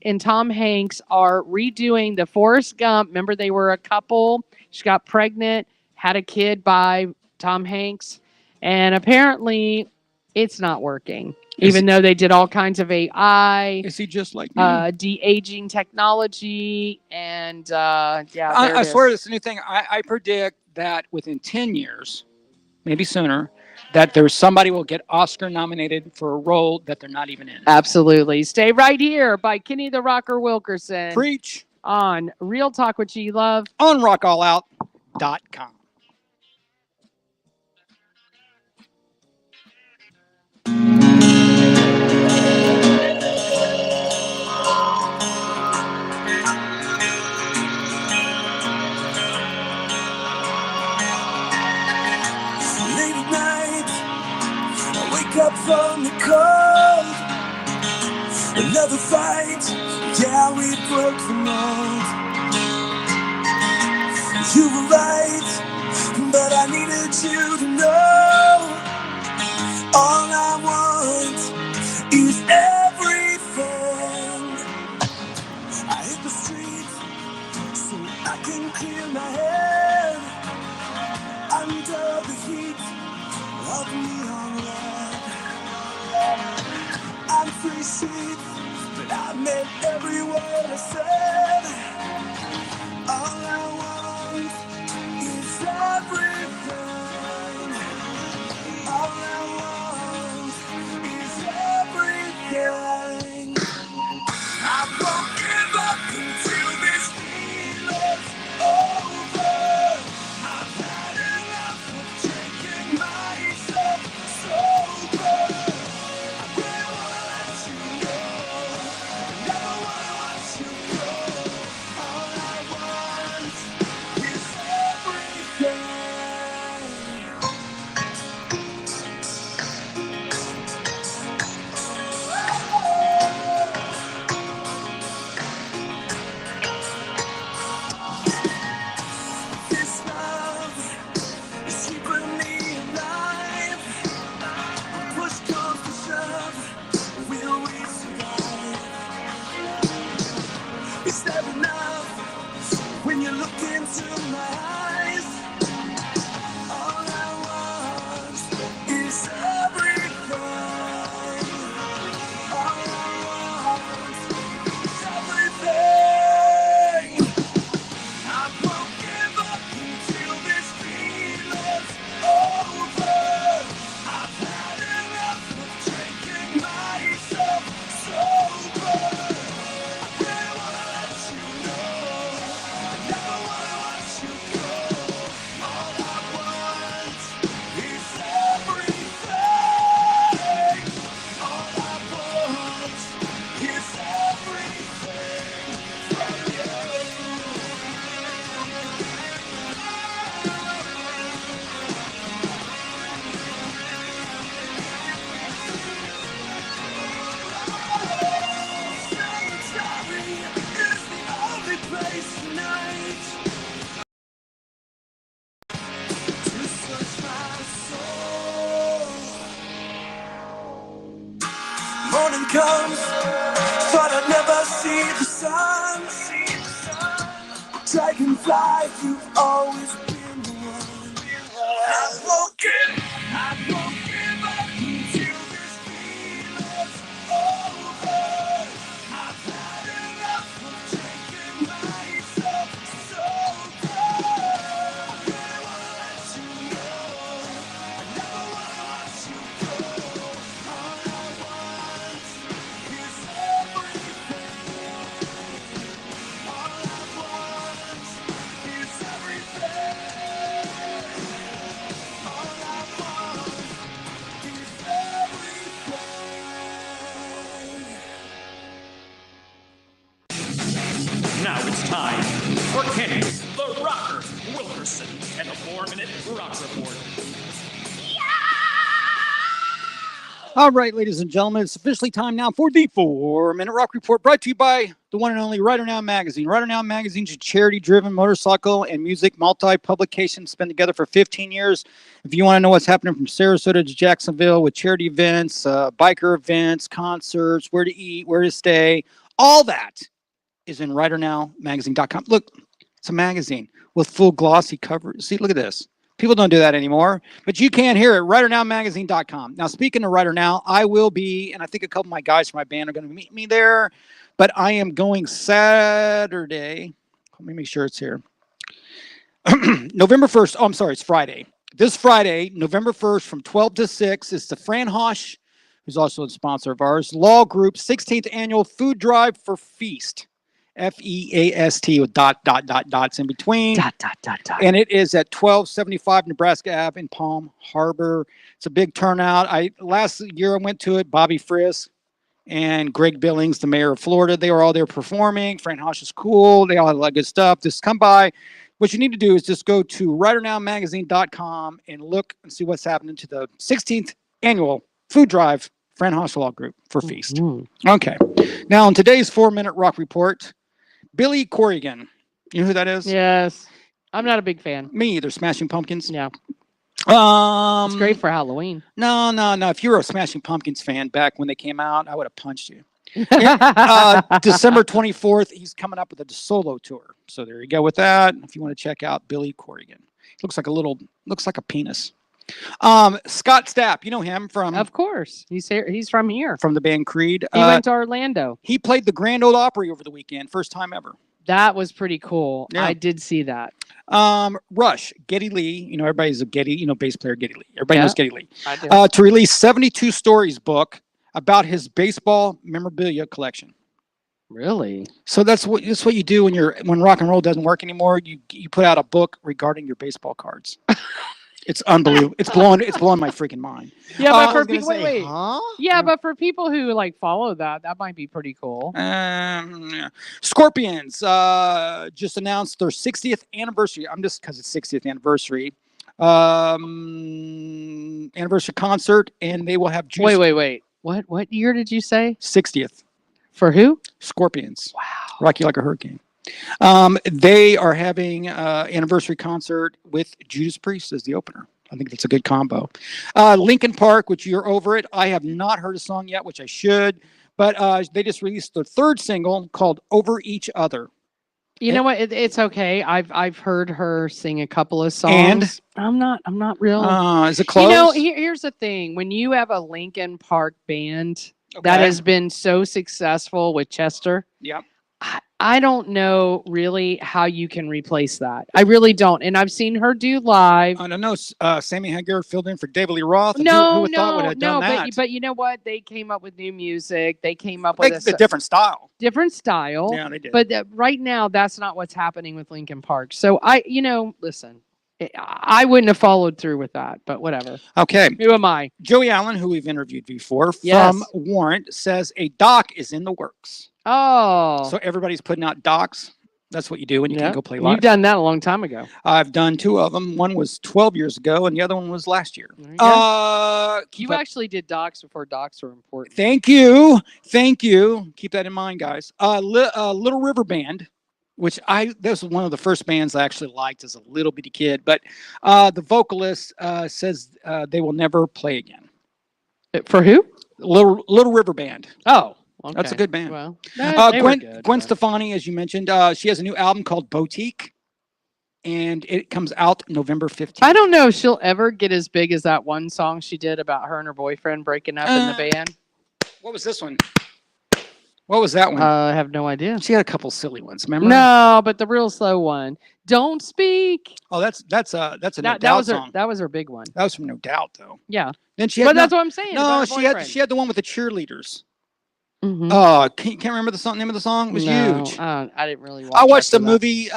and Tom Hanks are redoing the Forrest Gump. Remember, they were a couple. She got pregnant, had a kid by Tom Hanks, and apparently it's not working. Even though they did all kinds of AI. Is he just like me? De-aging technology, and I swear this is a new thing. I predict that within 10 years, maybe sooner, that there's somebody will get Oscar nominated for a role that they're not even in. Absolutely. Stay right here by Kenny the Rocker Wilkerson. Preach. On Real Talk with G Love. On rockallout.com. Up from the cold, another fight, yeah, we broke the mold. You were right, but I needed you to know all I want is everything. I hit the streets so I can clear my head under the heat of neon red. I'm free sheet, but I meant every word I said. All I want is everything. comes, but I never see the sun. Dragonfly, you've always been the one. I won't give up until this feeling's over. I've had enough of drinking myself sober. I really wanna let you know, I never wanna watch you go. All I want is everything. All I want is everything. All I want is everything. Now it's time for Kenny, the Rocker, Wilkerson, and the 4-Minute Rock Report. All right, ladies and gentlemen, it's officially time now for the 4-Minute Rock Report, brought to you by the one and only Rider Now Magazine. Rider Now Magazine is a charity-driven motorcycle and music multi-publication. It's been together for 15 years. If you want to know what's happening from Sarasota to Jacksonville with charity events, biker events, concerts, where to eat, where to stay, all that is in ridernowmagazine.com. Look, it's a magazine with full glossy covers. See, look at this. People don't do that anymore, but you can hear it. ridernowmagazine.com. Now, speaking of Rider Now, I will be, and I think a couple of my guys from my band are going to meet me there, but I am going Saturday. Let me make sure it's here. November 1st. Oh, I'm sorry. It's Friday. This Friday, November 1st from 12 to 6 is the Fran Hosh, who's also a sponsor of ours, Law Group 16th Annual Food Drive for Feast. Feast with dots in between. Dot. And it is at 1275 Nebraska Ave in Palm Harbor. It's a big turnout. Last year I went to it. Bobby Frisk and Greg Billings, the mayor of Florida, they were all there performing. Fran Hosh is cool. They all had a lot of good stuff. Just come by. What you need to do is just go to ridernowmagazine.com and look and see what's happening to the 16th Annual Food Drive Fran Hosh Law Group for Feast. Mm-hmm. Okay. Now, in today's 4-Minute Rock Report, Billy Corrigan. You know who that is? Yes. I'm not a big fan. Me either. Smashing Pumpkins. Yeah. It's It's great for Halloween. No. If you were a Smashing Pumpkins fan back when they came out, I would have punched you. December 24th, he's coming up with a solo tour. So there you go with that. If you want to check out Billy Corrigan, looks like a penis. Scott Stapp, you know him from, Of course. He's from here. from the band Creed. He went to Orlando. He played the Grand Ole Opry over the weekend, first time ever. That was pretty cool. Yeah. I did see that. Rush, Geddy Lee, everybody's a Geddy, bass player Geddy Lee. Everybody Yeah. knows Geddy Lee. I did. To release 72 Stories book about his baseball memorabilia collection. Really? So that's what you do when rock and roll doesn't work anymore. You put out a book regarding your baseball cards. It's unbelievable. It's blowing my freaking mind. Yeah, I but for was gonna people, say, wait. huh? Yeah, but for people who follow that might be pretty cool. Scorpions just announced their 60th anniversary. I'm just because it's 60th anniversary. Anniversary concert, and they will have juice. Wait. What year did you say? 60th. For who? Scorpions. Wow. Rock You Like a Hurricane. They are having anniversary concert with Judas Priest as the opener. I think that's a good combo. Linkin Park, which you're over it. I have not heard a song yet, which I should, but they just released their third single called Over Each Other. You know what? It's okay. I've heard her sing a couple of songs. I'm not real. Is it close? Here's the thing. When you have a Linkin Park band that has been so successful with Chester, Yep. I don't know really how you can replace that. I really don't. And I've seen her do live. I don't know. Sammy Hagar filled in for David Lee Roth. Who would thought would have done that? But you know what? They came up with new music. They came up with a different style. Different style. Yeah, they did. But right now, that's not what's happening with Linkin Park. So listen, I wouldn't have followed through with that, but whatever. Okay. Who am I? Joey Allen, who we've interviewed before Yes. from Warrant, says a doc is in the works. Oh. So everybody's putting out docs. That's what you do when you can't go play live. You've done that a long time ago. I've done 2 of them. One was 12 years ago, and the other one was last year. You actually did docs before docs were important. Thank you. Keep that in mind, guys. Little River Band, which this was one of the first bands I actually liked as a little bitty kid. But the vocalist says they will never play again. For who? Little River Band. Oh, okay. That's a good band. Well, they were good, Gwen but- Stefani, as you mentioned, she has a new album called Boutique, and it comes out November 15th. I don't know if she'll ever get as big as that one song she did about her and her boyfriend breaking up in the band. What was this one? What was that one? I have no idea. She had a couple silly ones, remember? No, but the real slow one. Don't Speak. Oh, that's a No That Doubt was her. song. That was her big one. That was from No Doubt, though. Yeah. Then she had But that's what I'm saying. no, about her she had boyfriend. the one with the cheerleaders. Mhm. Oh, can't remember the name of the song. It was No, huge. I didn't really watch. I watched the after that. movie.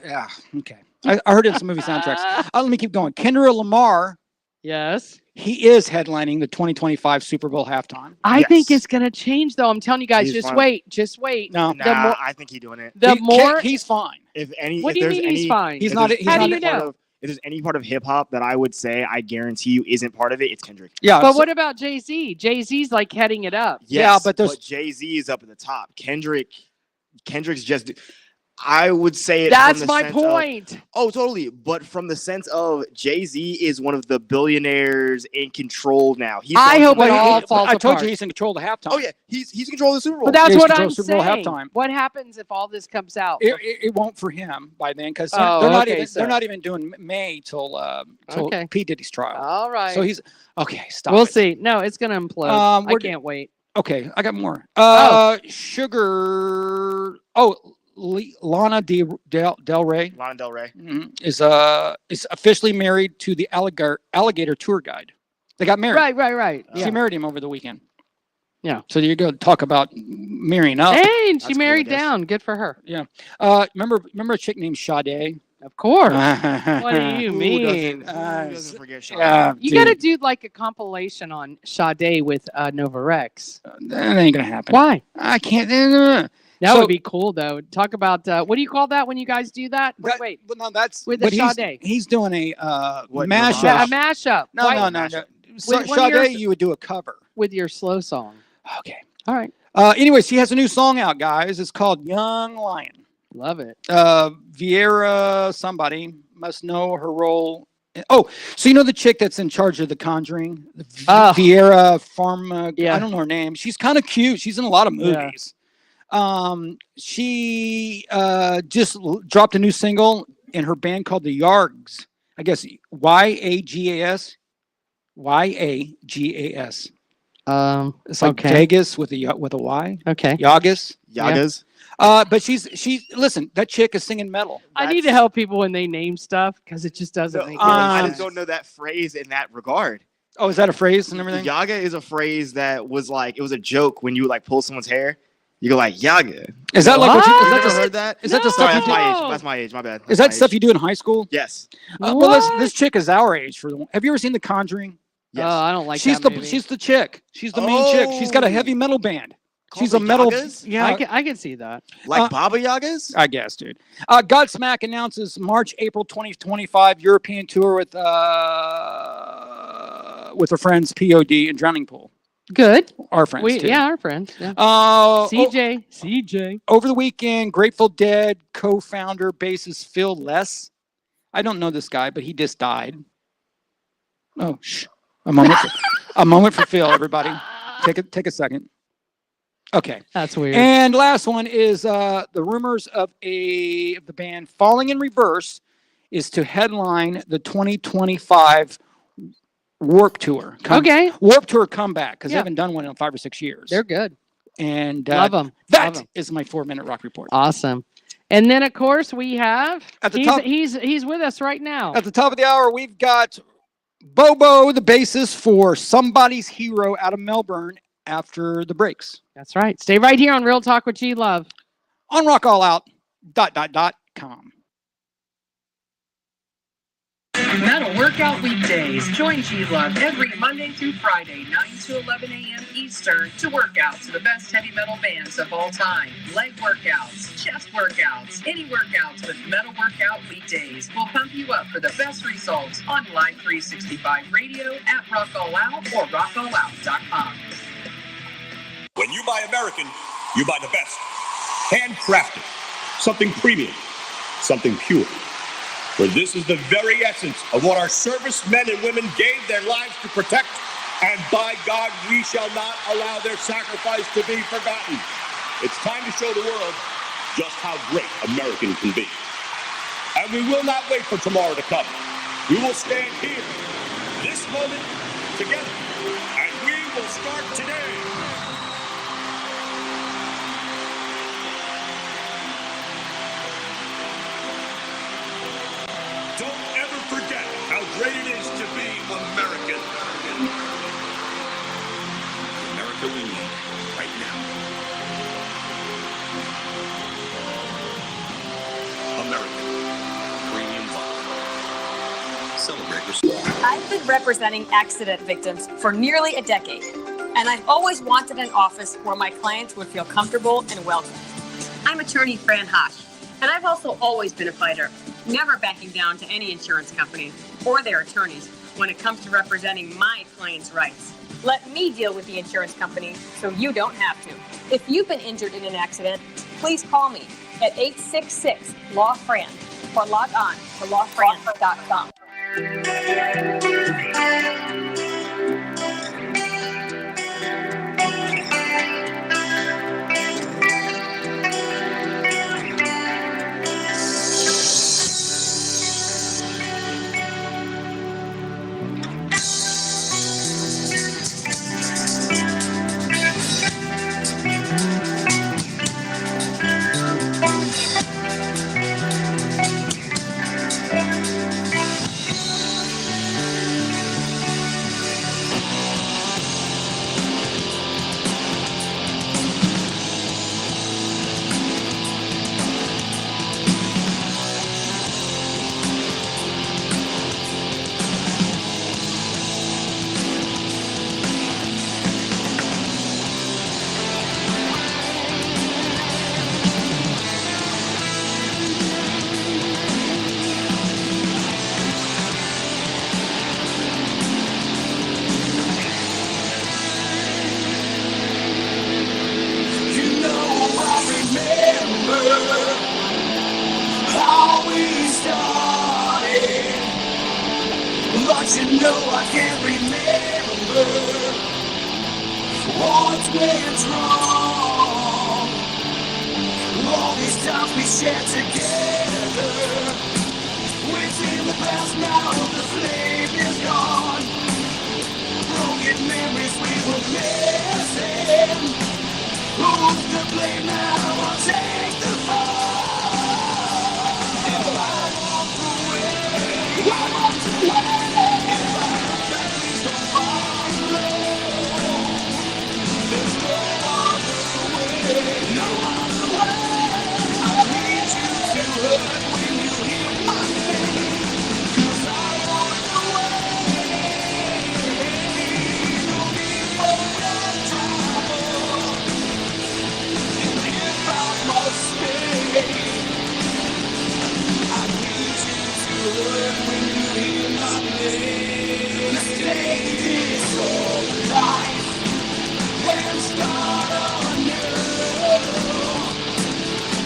Yeah, okay. I heard it in some movie soundtracks. Let me keep going. Kendra Lamar, Yes. he is headlining the 2025 Super Bowl halftime. I think Yes. it's gonna change though. I'm telling you guys, He's just fine. wait. Just wait. No, The more- I think he's doing it. The more he's fine. If any, What if do you there's mean any, he's fine? He's if not. there's He's How not. do you know? if there's any part of hip hop that I would say I guarantee you isn't part of it, it's Kendrick. Yeah, But so- what about Jay-Z? Jay-Z's like heading it up. Yeah, Yes, but there's- Jay-Z is up at the top. Kendrick's just. I would say it. That's from the my sense of- point. Oh, totally. But from the sense of Jay-Z is one of the billionaires in control now. He's I gone hope from, it like, all I falls told apart. you he's in control of the halftime. Oh yeah, he's in control of the Super Bowl. But that's Yeah, he's what control I'm Super Bowl saying. halftime. What happens if all this comes out? It won't for him by then because Oh, they're not okay, even so- they're not even doing May till Okay. P Diddy's trial. All right. So he's okay. Stop. We'll it. see. No, it's gonna implode. I we're- can't wait. Okay, I got more. Oh. Sugar. Oh, Lana Del Rey Lana Del Rey. is officially married to the alligator tour guide. They got married. Right. She Yeah. married him over the weekend. Yeah. So there you go. Talk about marrying up. Hey, and That's she cool, married I guess. down. Good for her. Remember a chick named Sade? Of course. what What do you mean? Who doesn't forget Sean? Yeah, You got to do like a compilation on Sade with Nova Rex. That ain't gonna happen. Why? I can't. That So- would be cool, though. Talk about what do you call that when you guys do that? Wait. Well, no, that's With the but Sade. He's doing a What, mashup. Yeah, a mashup. No, Why- no, no, no. So, With one of Sade, your- you would do a cover. With your slow song. Okay. All right. Anyways, she has a new song out, guys. It's called Young Lion. Love it. Vieira, somebody must know her role. Oh, so you know the chick that's in charge of The Conjuring? Oh. Vieira Farm. Yeah. I don't know her name. She's kind of cute. She's in a lot of Yeah. movies. She just dropped a new single in her band called the Yargs. I guess Yagas. Yagas. It's like okay. Vegas with a Y. Okay. Yagas. Yagas. But she's listen. That chick is singing metal. I need to help people when they name stuff because it just doesn't make I sense. just don't know that phrase in that regard. Oh, is that a phrase and everything? Yaga is a phrase that was like it was a joke when you would like pull someone's hair. You go like Yaga. Is that like what you? What? Is You that never the, heard that? is that the No. stuff Sorry, you that's do? my age. That's my age. My bad. Is that stuff you do in high school? Yes. Well, What? this chick is our age. Have you ever seen The Conjuring? Yes. Oh, I don't like she's that the movie. she's the chick. She's the main chick. She's got a heavy metal band. She's a Called the metal. Yagas? Yeah, I can see that. Like Baba Yagas? I guess, dude. Godsmack announces March, April 2025 European tour with her friends POD and Drowning Pool. Good. Our friends, too. Yeah, our friends. Yeah. CJ. Over the weekend, Grateful Dead co-founder, bassist Phil Less. I don't know this guy, but he just died. Oh, shh. A moment for Phil, everybody. Take a second. Okay. That's weird. And last one is the rumors of the band Falling in Reverse is to headline the 2025 Warped Tour. Okay. Warped Tour comeback because Yeah. they haven't done one in 5 or 6 years. They're good. And Love them. that is my 4-minute rock report. Awesome. And then of course we have At the top- he's with us right now. At the top of the hour, we've got Bobo, the bassist for Somebody's Hero out of Melbourne after the breaks That's right. Stay right here on Real Talk with G Love. on rockallout.com. Metal Workout Weekdays. Join G Love every Monday through Friday, 9 to 11 a.m. Eastern, to work out to the best heavy metal bands of all time. Leg workouts, chest workouts, any workouts with Metal Workout Weekdays will pump you up for the best results on Live 365 Radio at Rock All Out or rockallout.com. When you buy American, you buy the best. Handcrafted. Something premium. Something pure. For this is the very essence of what our servicemen and women gave their lives to protect And by God, we shall not allow their sacrifice to be forgotten. It's time to show the world just how great American can be. And we will not wait for tomorrow to come. We will stand here, this moment, together, and we will start today. Don't ever forget how great it is to be American. America we need right now. American Premium Vodka. Celebrate respect. I've been representing accident victims for nearly a decade, and I've always wanted an office where my clients would feel comfortable and welcome. I'm attorney Fran Hosh, and I've also always been a fighter, never backing down to any insurance company or their attorneys when it comes to representing my clients' rights. Let me deal with the insurance company so you don't have to. If you've been injured in an accident, please call me at 866-LAW-FRAN or log on to lawfran.com. But you know I can't remember what went wrong. All these times we shared together, within the past now the flame is gone. Broken memories we were missing. Who's to blame now? I'll take the fall. If I walk away, I walk away.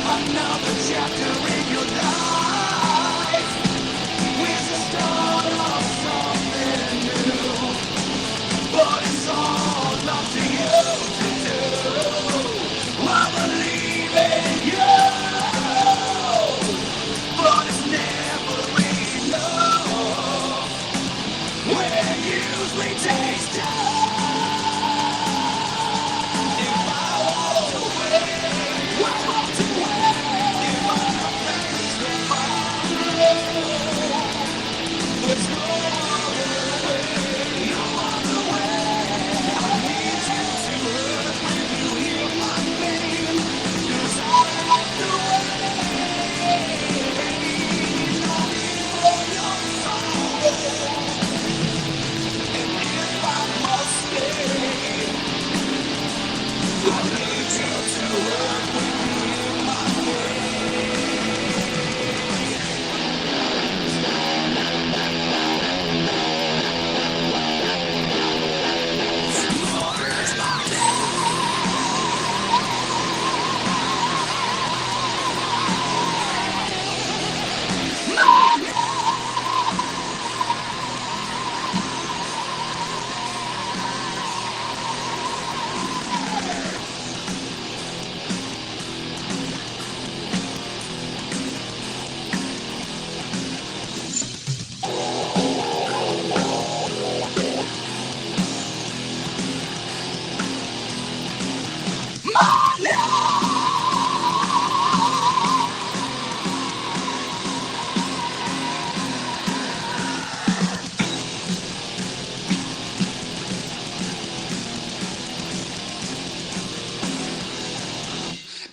Another chapter in your life with the start of something new. But it's all up to you to do. I believe in you, but it's never enough. When usually takes time. If I walk away, I walk away.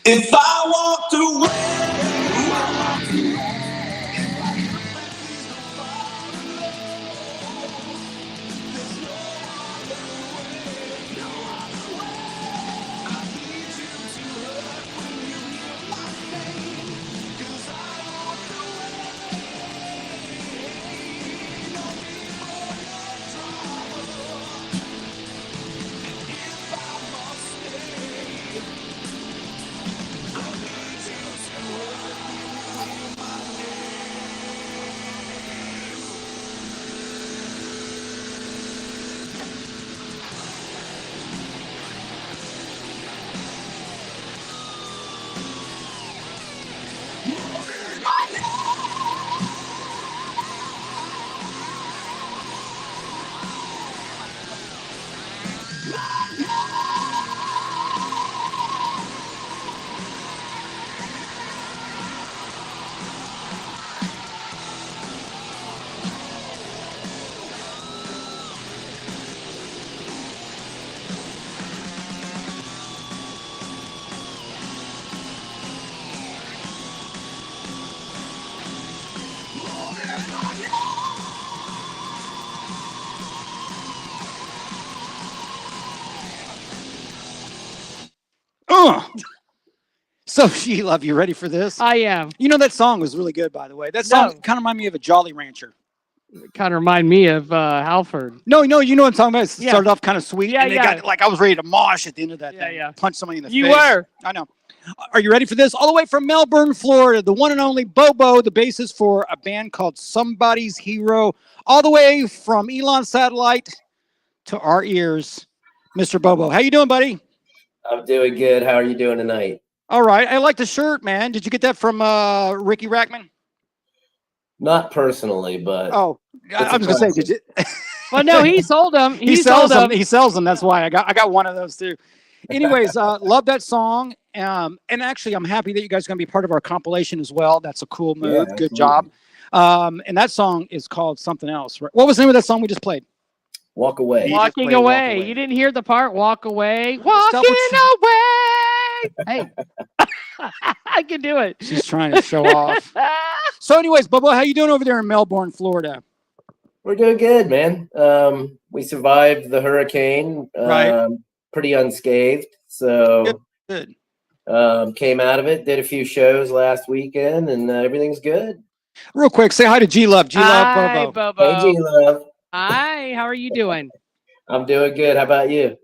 If I walked away, So, Sheila, you ready for this? I am. You know, that song was really good, by the way. That song kind of reminded me of a Jolly Rancher. Kind of remind me of Halford. No, you know what I'm talking about. It started off kind of sweet, and it got like I was ready to mosh at the end of that thing. Punch somebody in the face. You were. I know. Are you ready for this? All the way from Melbourne, Florida, the one and only Bobo, the bassist for a band called Somebody's Hero, all the way from Elon Satellite to our ears, Mr. Bobo. How you doing, buddy? I'm doing good. How are you doing tonight? All right. I like the shirt, man. Did you get that from Ricky Rackman? Not personally, but I was gonna say, did you? Well, no, he sold them. He sells them. He sells them. That's why I got one of those too. Anyways, love that song. And actually, I'm happy that you guys are gonna be part of our compilation as well. That's a cool move. Yeah, good job. And that song is called something else. Right? What was the name of that song we just played? Walk Away. Walking away. You didn't hear the part? Walk away. Walking away. Hey, I can do it. She's trying to show off. So, anyways, Bobo, how you doing over there in Melbourne, Florida? We're doing good, man. We survived the hurricane, pretty unscathed. So good. Came out of it, did a few shows last weekend, and everything's good. Real quick, say hi to G-Love. G-Love, Hi, Bobo. Bobo. Hey, G-Love. Hi, how are you doing? I'm doing good. How about you?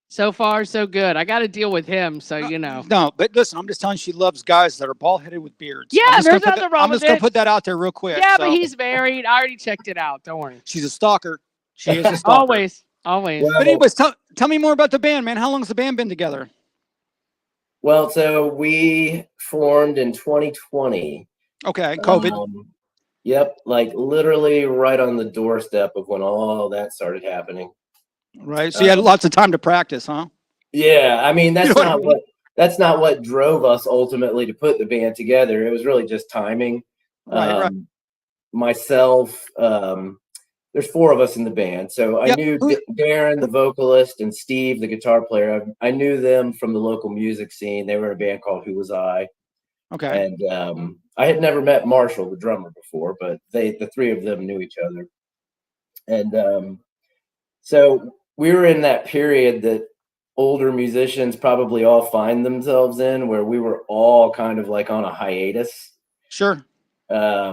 So far, so good. I got to deal with him, so you know. No, but listen, I'm just telling you, she loves guys that are bald-headed with beards. Yeah, there's nothing wrong I'm with just going to put that out there real quick. Yeah, but he's married. I already checked it out. Don't worry. She's a stalker. She is a stalker. Always. Well, but anyways, tell me more about the band, man. How long has the band been together? Well, so we formed in 2020. Okay, COVID. Yep, like literally right on the doorstep of when all that started happening. Right. So you had lots of time to practice, huh? Yeah, I mean that's that's not what drove us ultimately to put the band together. It was really just timing. Right. Myself, there's four of us in the band, so I knew Darren, the vocalist, and Steve, the guitar player. I knew them from the local music scene. They were in a band called Who Was I? Okay. And I had never met Marshall, the drummer, before, but the three of them knew each other. And so we were in that period that older musicians probably all find themselves in, where we were all kind of like on a hiatus. Sure. I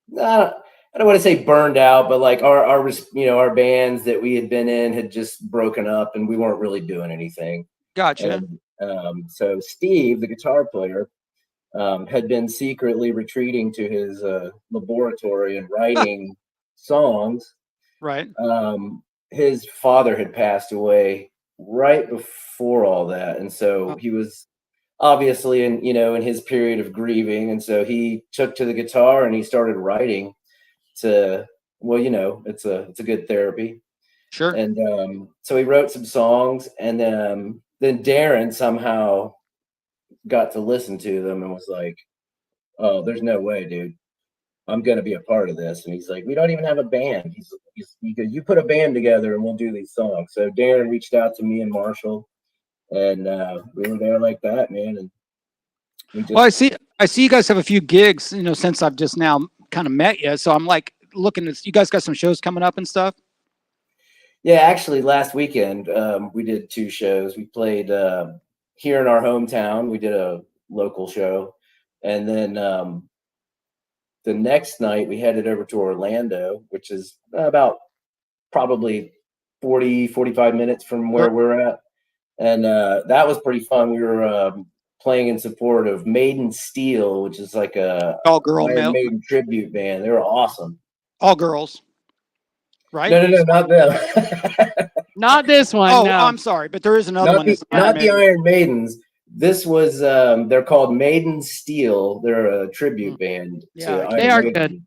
don't want to say burned out, but like our bands that we had been in had just broken up and we weren't really doing anything. Gotcha. And, so Steve, the guitar player, had been secretly retreating to his laboratory and writing songs. Right. His father had passed away right before all that, and so he was obviously in his period of grieving, and so he took to the guitar and he started writing to, it's a good therapy. Sure. And so he wrote some songs, and then Darren somehow got to listen to them and was like, "Oh, there's no way, dude. I'm going to be a part of this." And he's like, "We don't even have a band." He goes, "You put a band together and we'll do these songs." So Darren reached out to me and Marshall, and we were there like that, man. And Well, I see you guys have a few gigs, you know, since I've just now kind of met you. So I'm like looking at you guys got some shows coming up and stuff. Yeah, actually, last weekend we did 2 shows. We played here in our hometown. We did a local show, and then the next night we headed over to Orlando, which is about probably 45 minutes from where we're at, and that was pretty fun. We were playing in support of Maiden Steel, which is like a all girl Iron Maiden tribute band. They were awesome. All girls, right? No, not them. Not this one. Oh, no. I'm sorry, but there is another one. Not the Iron Maidens. This was they're called Maiden Steel. They're a tribute band. Yeah, to they Iron are Maiden. good.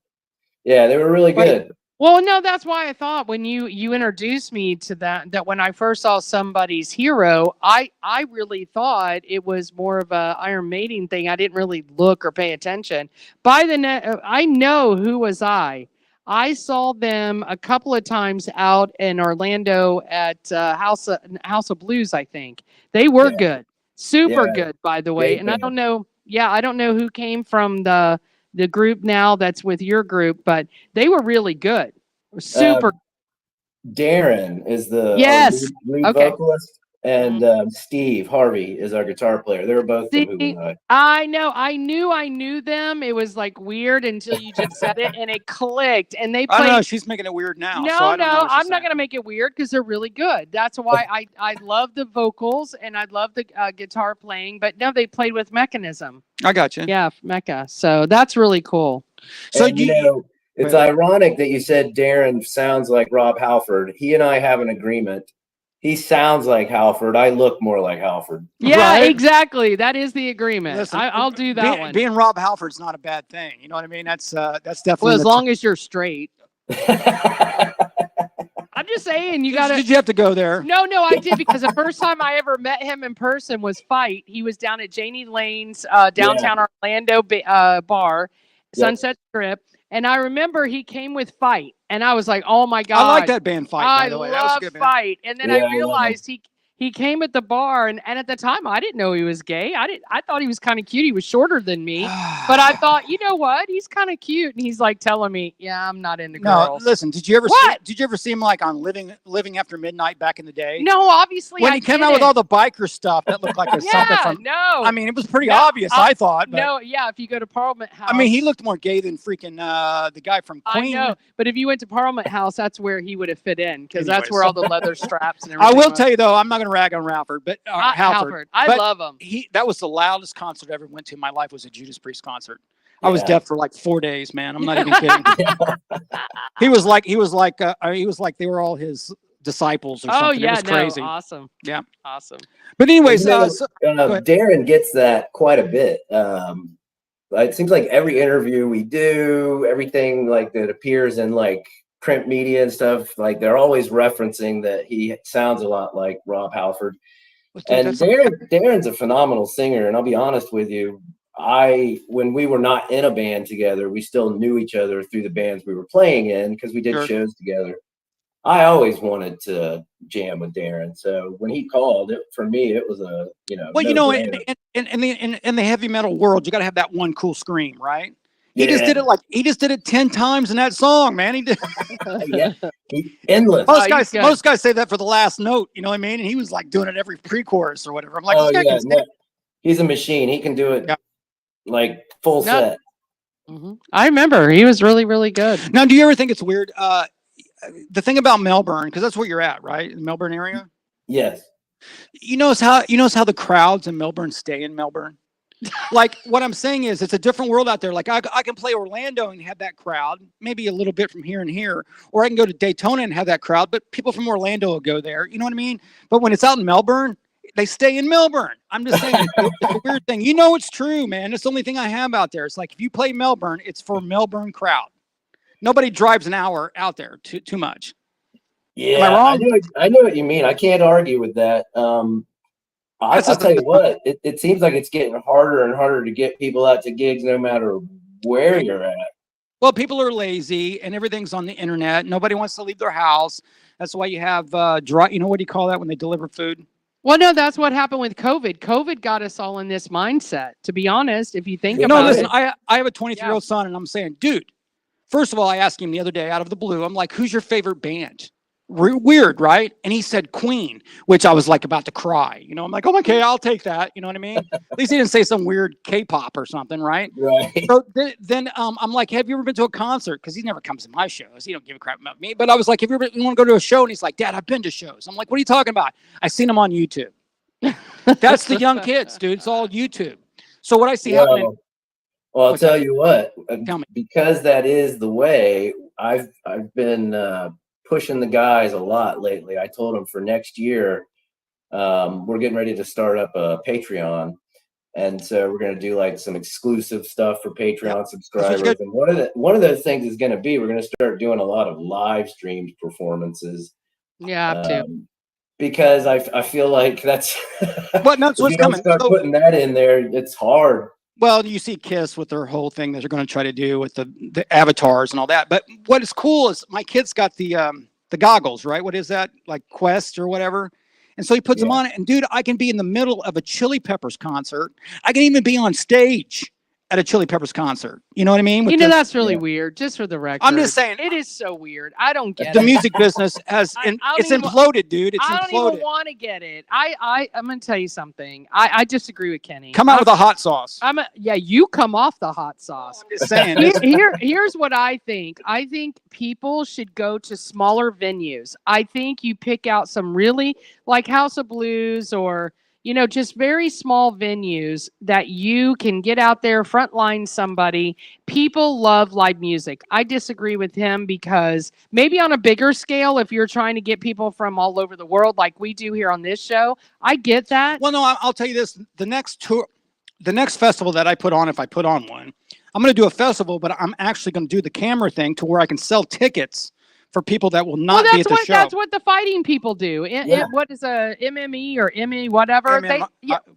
Yeah, they were really good. Well, no, that's why I thought when you introduced me to that when I first saw Somebody's Hero, I really thought it was more of a Iron Maiden thing. I didn't really look or pay attention. I know Who Was I. I saw them a couple of times out in Orlando at House of Blues. I think they were good, super good, by the way. And I don't know, I don't know who came from the group now that's with your group, but they were really good. Super. Darren is the lead vocalist, and Steve Harvey is our guitar player. They were both from Who Was I know. I knew them. It was like weird until you just said it, and it clicked. And they played. I don't know. She's making it weird now. No, so I don't know I'm not going to make it weird because they're really good. That's why I love the vocals and I love the guitar playing. But no, they played with Mechanism. I got you. Yeah, Mecca. So that's really cool. So you know, it's ironic that you said Darren sounds like Rob Halford. He and I have an agreement. He sounds like Halford. I look more like Halford. Yeah, exactly. That is the agreement. Listen, I'll do that one. Being Rob Halford's not a bad thing. You know what I mean? That's definitely. Well, as long as you're straight. I'm just saying, you gotta. Did you have to go there? No, I did, because the first time I ever met him in person was Fight. He was down at Janie Lane's downtown Orlando bar, Sunset Strip, and I remember he came with Fight, and I was like, oh my god, I like that band Fight. By the way, that was a good band. Fight, and then I realized he came at the bar, and at the time I didn't know he was gay. I thought he was kind of cute. He was shorter than me, but I thought, you know what? He's kind of cute, and he's like telling me, "Yeah, I'm not into girls." No, listen. Did you ever see him like on Living After Midnight back in the day? No, obviously. When he came out with all the biker stuff that looked like a something from. No. I mean, it was pretty obvious. I thought. But, no, yeah. If you go to Parliament House. I mean, he looked more gay than freaking the guy from Queen. I know, but if you went to Parliament House, that's where he would have fit in, because that's where all the leather straps and everything. I will tell you though, I'm not going to rag on Halford, but Halford. I love him. That was the loudest concert I ever went to in my life. Was a Judas Priest concert. I was deaf for like 4 days, man. I'm not even kidding. He was like they were all his disciples or something. Oh yeah, it was crazy. Awesome. Yeah, awesome. But anyways, Darren gets that quite a bit. It seems like every interview we do, everything like that appears in like print media and stuff, like they're always referencing that he sounds a lot like Rob Halford. And Darren's a phenomenal singer, and I'll be honest with you, when we were not in a band together, we still knew each other through the bands we were playing in because we did shows together. I always wanted to jam with Darren, so when he called, for me it was a well, in the heavy metal world, you got to have that one cool scream, right? He just did it 10 times in that song, man. He did. Endless. Most guys say that for the last note, you know what I mean? And he was like doing it every pre-chorus or whatever. I'm like, he's a machine. He can do it like full set. Mm-hmm. I remember he was really, really good. Now, do you ever think it's weird? The thing about Melbourne, because that's where you're at, right? In the Melbourne area. Yes. You notice how the crowds in Melbourne stay in Melbourne. Like what I'm saying is it's a different world out there. Like I can play Orlando and have that crowd, maybe a little bit from here and here, or I can go to Daytona and have that crowd, but people from Orlando will go there. You know what I mean? But when it's out in Melbourne, they stay in Melbourne. I'm just saying it's a weird thing. You know, it's true, man. It's the only thing I have out there. It's like if you play Melbourne, it's for Melbourne crowd. Nobody drives an hour out there too much. Yeah, am I wrong? I know what you mean. I can't argue with that. I'll tell you what, it seems like it's getting harder and harder to get people out to gigs no matter where you're at. Well, people are lazy and everything's on the internet. Nobody wants to leave their house. That's why you have what do you call that when they deliver food? Well, no, that's what happened with COVID. COVID got us all in this mindset. To be honest, if you think No, about No, listen, it, I have a 23-year-old son, and I'm saying, dude, first of all, I asked him the other day out of the blue, I'm like, who's your favorite band? Weird, right? And he said Queen, which I was like about to cry. I'm like, oh, okay, I'll take that. You know what I mean? At least he didn't say some weird K-pop or something, right? Right. So then I'm like, have you ever been to a concert? Because he never comes to my shows. He don't give a crap about me. But I was like, you want to go to a show? And he's like, Dad, I've been to shows. I'm like, what are you talking about? I seen them on YouTube. That's the young kids, dude. It's all YouTube. So what I see happening. Well, I'll What's tell that? you what, Tell me. because that is the way. I've been pushing the guys a lot lately. I told them for next year, we're getting ready to start up a Patreon, and so we're going to do like some exclusive stuff for Patreon subscribers. And one of those things is going to be we're going to start doing a lot of live streamed performances. yeah, Because I feel like that's But that's if what's you don't coming. start So, putting that in there, it's hard. well, you see Kiss with their whole thing that they're going to try to do with the avatars and all that. But what is cool is my kid's got the goggles, right? What is that? Like Quest or whatever. And so he puts them on it. And dude, I can be in the middle of a Chili Peppers concert. I can even be on stage at a Chili Peppers concert. You know what I mean? You know, that's really weird. Just for the record, I'm just saying, it is so weird. I don't get the it. music business has it's imploded, dude. It's I don't imploded. even want to get it. I'm gonna tell you something. I disagree with Kenny. Come out with a hot sauce. Yeah, you come off the hot sauce. I'm just saying. Here's what I think. I think people should go to smaller venues. I think you pick out some really like House of Blues or just very small venues that you can get out there, frontline somebody. People love live music. I disagree with him because maybe on a bigger scale, if you're trying to get people from all over the world like we do here on this show, I get that. Well, no, I'll tell you this. The next festival that I put on, if I put on one, I'm going to do a festival, but I'm actually going to do the camera thing to where I can sell tickets for people that will not be at the show. That's what the fighting people do. What is a MME or ME, whatever.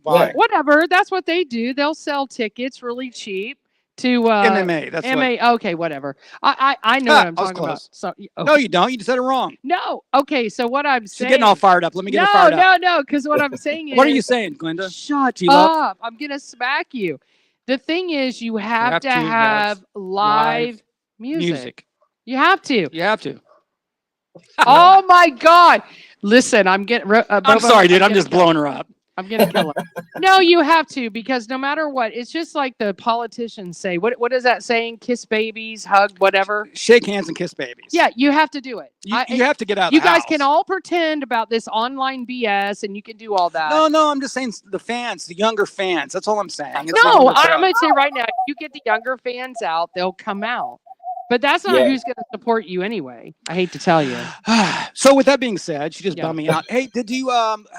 Whatever. That's what they do. They'll sell tickets really cheap to MMA. That's MA. Okay, whatever. I know what I'm talking about. So, No, you don't. You said it wrong. No. Okay, so what I'm saying. She's getting all fired up. Let me get her fired up. No, because what I'm saying is. What are you saying, Glenda? Shut up. I'm going to smack you. The thing is, you have to have live music. You have to. You have to. Oh my God! Listen, I'm getting. I'm sorry, dude. I'm just blowing her up. I'm gonna kill her. No, you have to, because no matter what, it's just like the politicians say. What is that saying? Kiss babies, hug, whatever. Shake hands and kiss babies. Yeah, you have to do it. You have to get out. You guys can all pretend about this online BS, and you can do all that. No, I'm just saying the fans, the younger fans. That's all I'm saying. No, I'm gonna say right now, if you get the younger fans out, they'll come out. But that's not who's going to support you anyway. I hate to tell you. So with that being said, she just bummed me out. Hey, did you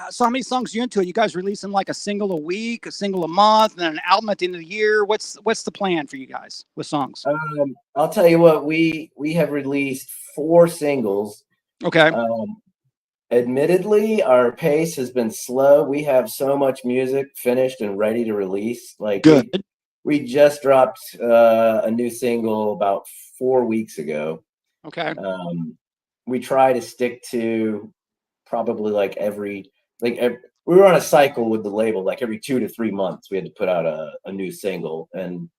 so how many songs are you into? Are you guys releasing like a single a week, a single a month, and then an album at the end of the year? What's the plan for you guys with songs? I'll tell you what, we have released 4 singles. Okay. Admittedly, our pace has been slow. We have so much music finished and ready to release. Like good. We just dropped a new single about 4 weeks ago. Okay. We try to stick to probably like we were on a cycle with the label, like every 2 to 3 months we had to put out a new single, and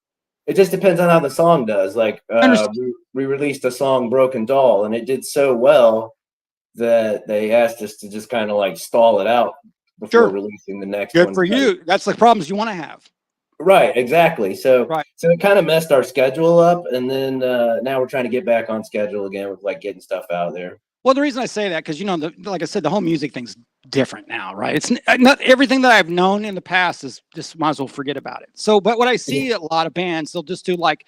it just depends on how the song does. Like we released a song Broken Doll, and it did so well that they asked us to just kind of like stall it out before releasing the next one. Good for you. That's the problems you want to have. Right, exactly. So it kind of messed our schedule up, and then now we're trying to get back on schedule again with like getting stuff out there. Well, the reason I say that, because like I said, the whole music thing's different now, right? It's not everything that I've known in the past is just might as well forget about it. So, but what I see a lot of bands, they'll just do like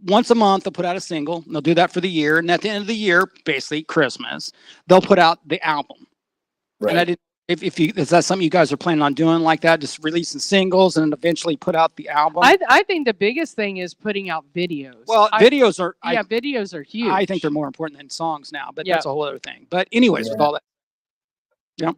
once a month, they'll put out a single, and they'll do that for the year, and at the end of the year, basically Christmas, they'll put out the album. Right. And I did. Is that something you guys are planning on doing like that? Just releasing singles and then eventually put out the album? I think the biggest thing is putting out videos. Well, videos are videos are huge. I think they're more important than songs now, but that's a whole other thing. But anyways, with all that,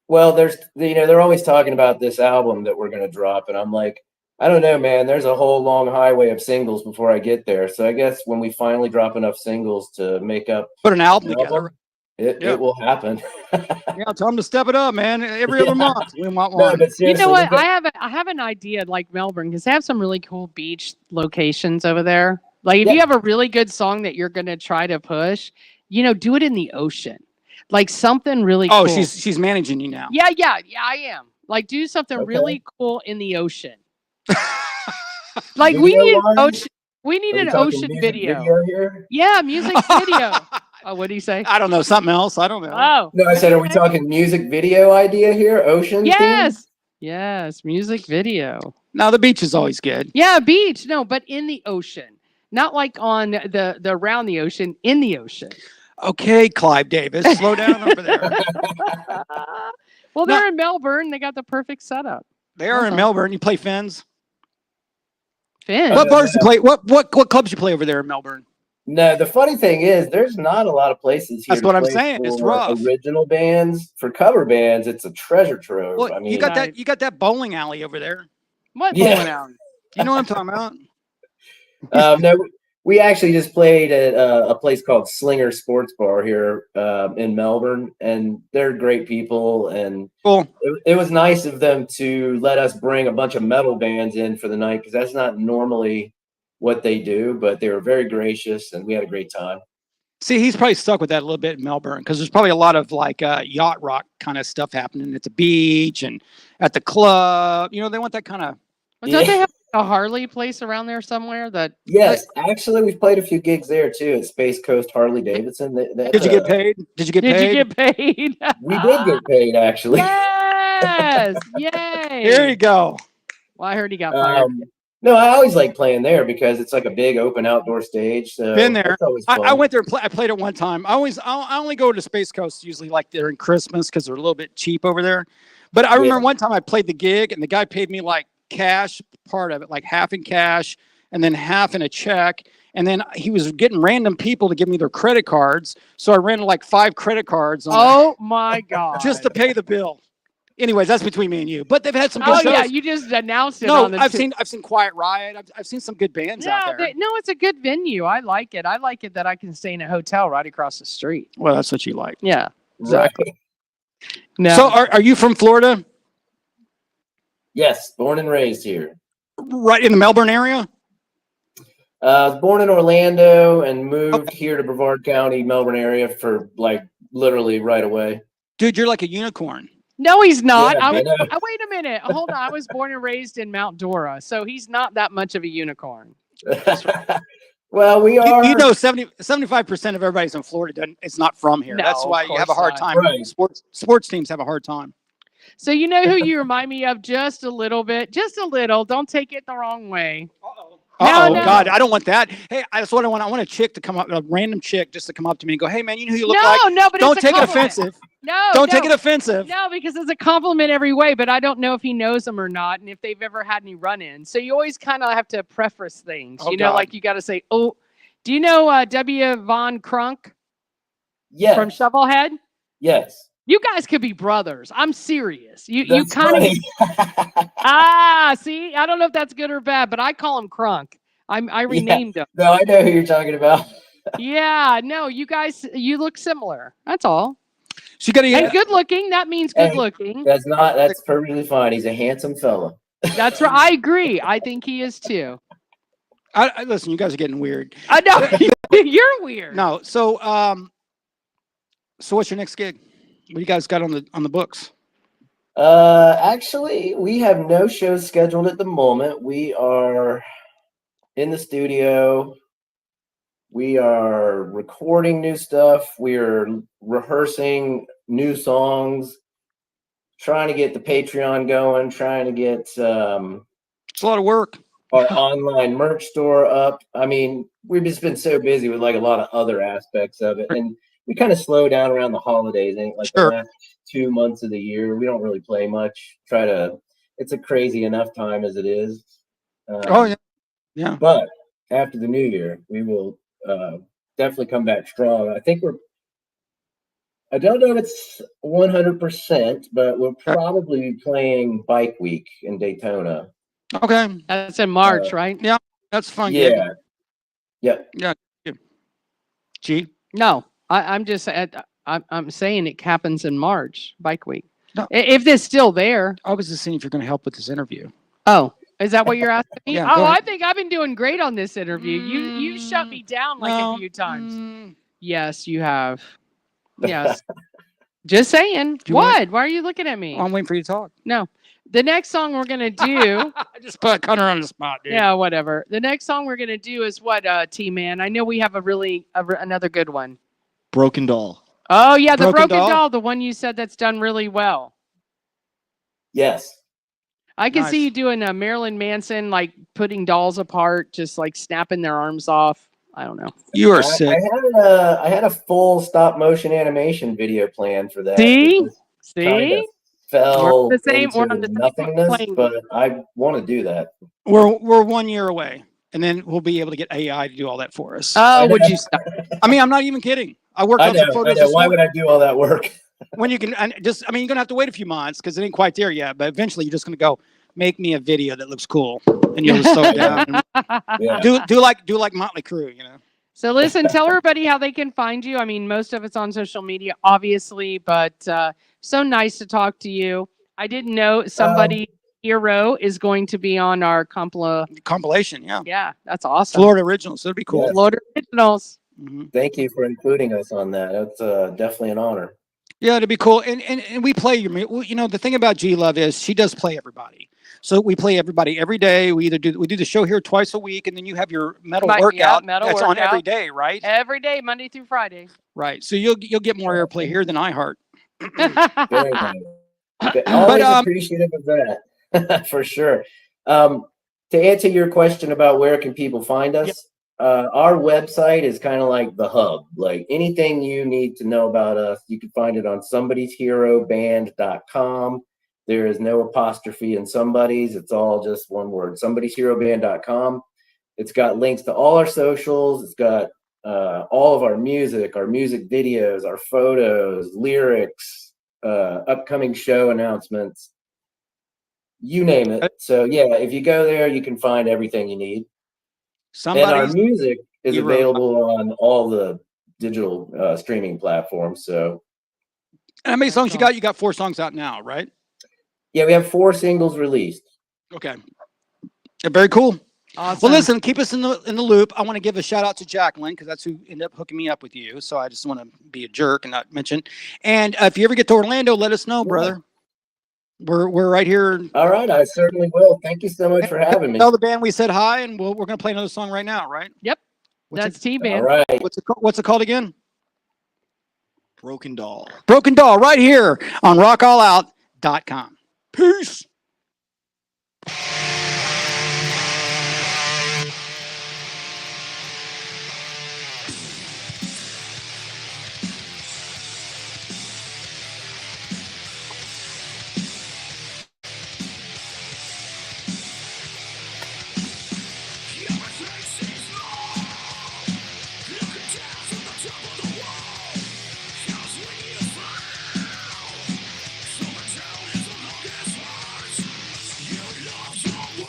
well, there's they're always talking about this album that we're gonna drop, and I'm like, I don't know, man. There's a whole long highway of singles before I get there. So I guess when we finally drop enough singles to make up, put an album together. It will happen. Yeah, tell them to step it up, man. Every other month we want No, one. but seriously, You know what? I have an idea like Melbourne because they have some really cool beach locations over there. Like if Yeah. you have a really good song that you're going to try to push, do it in the ocean. Like something really Oh, cool. she's managing you now. Yeah, I am. Like do something really cool in the ocean. Like we need an ocean. We need an ocean video. here? Yeah, music video. Oh, what do you say? I don't know, something else. I don't know. Oh. No, I said, are we talking music video idea here? Ocean? Yes. Theme? Yes, music video. Now the beach is always good. Yeah, beach. No, but in the ocean. Not like on the around the ocean, in the ocean. Okay, Clive Davis, slow down over there. Well, they're in Melbourne. They got the perfect setup. They are in Melbourne. You play Fins? Fins. What bars you play? What clubs you play over there in Melbourne? No, the funny thing is, there's not a lot of places here. That's what I'm saying. It's rough. Original bands. For cover bands, it's a treasure trove. Well, I mean, you got that bowling alley over there. What Yeah. bowling alley? You know what I'm talking about? No, we actually just played at a place called Slinger Sports Bar here in Melbourne, and they're great people. And Cool. it was nice of them to let us bring a bunch of metal bands in for the night because that's not normally what they do. But they were very gracious, and we had a great time. See, he's probably stuck with that a little bit in Melbourne because there's probably a lot of like yacht rock kind of stuff happening at the beach and at the club. They want that kind of. Well, don't they have a Harley place around there somewhere? Yes, actually, we've played a few gigs there too at Space Coast Harley Davidson. Did you get paid? Did you get paid? Did you get paid? We did get paid, actually. Yes! Yay! There you go. Well, I heard he got fired. No, I always like playing there because it's like a big open outdoor stage. So Been there. it's always fun. I went there. I played it one time. I only go to Space Coast usually like during Christmas because they're a little bit cheap over there. But I remember one time I played the gig and the guy paid me like cash part of it, like half in cash and then half in a check. And then he was getting random people to give me their credit cards. So I ran like 5 credit cards. My God. Just to pay the bill. Anyways, that's between me and you. But they've had some good shows. Yeah, you just announced it. No, on the I've seen Quiet Riot. I've seen some good bands out there. No, it's a good venue. I like it. I like it that I can stay in a hotel right across the street. Well, that's what you like. Yeah, exactly. Right. No. So are you from Florida? Yes, born and raised here. Right in the Melbourne area? I was born in Orlando and moved here to Brevard County, Melbourne area for like literally right away. Dude, you're like a unicorn. No, he's not. Yeah, wait a minute. Hold on. I was born and raised in Mount Dora, so he's not that much of a unicorn. Well, we are. 75% of everybody's in Florida. It's not from here. No, That's why you have a hard time. Right. Sports teams have a hard time. So you know who you remind me of just a little bit? Just a little. Don't take it the wrong way. Oh No. God, I don't want that. Hey, that's what I want. I want a chick to come up, a random chick just to come up to me and go, "Hey, man, you know who you look like?" No, but don't it's a take it compliment. offensive. Don't take it offensive. No, because it's a compliment every way, but I don't know if he knows them or not, and if they've ever had any run-ins. So you always kind of have to preface things. God. Like you got to say, "Oh, do you know W. Von Crunk Yes. from Shovelhead?" Yes. You guys could be brothers. I'm serious. You That's kind of funny. see, I don't know if that's good or bad, but I call him Crunk. I renamed him. No, I know who you're talking about. Yeah, no, you guys, you look similar. That's all. She got And good looking. That means good looking. That's perfectly fine. He's a handsome fella. That's right. I agree. I think he is too. I listen. You guys are getting weird. I know you're weird. No, so what's your next gig? What do you guys got on the books? Actually, we have no shows scheduled at the moment. We are in the studio. We are recording new stuff. We are rehearsing new songs, trying to get the Patreon going, trying to get It's a lot of work. our online merch store up. I mean, we've just been so busy with like a lot of other aspects of it. And we kind of slow down around the holidays. And like the last 2 months of the year, we don't really play much. It's a crazy enough time as it is. Yeah. But after the new year, we will definitely come back strong. I don't know if it's 100%, but we'll probably be playing Bike Week in Daytona. Okay. That's in March, right? Yeah, that's fun. Yeah. Yeah. G. No, I'm just. I'm saying it happens in March, Bike Week. No. If it's still there. I was just seeing if you're going to help with this interview. Oh, is that what you're asking me? Yeah, oh, go ahead. I think I've been doing great on this interview. You shut me down like a few times. Yes, you have. Yes. Just saying. What? Why are you looking at me? I'm waiting for you to talk. No. The next song we're gonna do. I just put Connor on the spot, dude. Yeah, whatever. The next song we're gonna do is what, T-Man? I know we have another good one. Broken Doll. Oh yeah, the Broken Doll, the one you said that's done really well. Yes. I can see you doing a Marilyn Manson, like putting dolls apart, just like snapping their arms off. I don't know. You are sick. I had a full stop motion animation video plan for that. See? Fell the same, into nothingness, but I want to do that. We're 1 year away, and then we'll be able to get AI to do all that for us. Oh, would you stop? I mean, I'm not even kidding. I worked on some photos. Why would I do all that work? When you can, and just, I mean, you're gonna have to wait a few months because it ain't quite there yet. But eventually, you're just gonna go make me a video that looks cool, and you'll just slow it down. And do like Motley Crue, you know. So listen, tell everybody how they can find you. I mean, most of it's on social media, obviously, but so nice to talk to you. I didn't know somebody hero is going to be on our compilation. Yeah. Yeah, that's awesome. Florida Originals. So it'd be cool. Yes. Florida Originals. Mm-hmm. Thank you for including us on that. That's definitely an honor. Yeah, it'd be cool. And we play you know, the thing about G Love is she does play everybody. So we play everybody every day. We do the show here twice a week, and then you have your metal workout that's on every day, right? Every day, Monday through Friday. Right. So you'll get more airplay here than iHeart. Very nice. Always appreciative of that. For sure. To answer your question about where can people find us, our website is kind of like the hub. Like anything you need to know about us, you can find it on somebody'sheroband.com. There is no apostrophe in somebody's. It's all just one word, somebody'sheroband.com. It's got links to all our socials. It's got all of our music videos, our photos, lyrics, upcoming show announcements, you name it. So yeah, if you go there, you can find everything you need. And our music is available on all the digital streaming platforms. So how many songs you got? You got 4 songs out now, right? Yeah, we have 4 singles released. Okay. Very cool. Awesome. Well, listen, keep us in the loop. I want to give a shout out to Jacqueline because that's who ended up hooking me up with you. So I just want to be a jerk and not mention. And if you ever get to Orlando, let us know, brother. We're right here. All right, I certainly will. Thank you so much for having me. Tell the band we said hi, and we're going to play another song right now, right? Yep. That's T-Band. All right. What's it called again? Broken Doll. Broken Doll, right here on RockAllOut.com. Peace. Love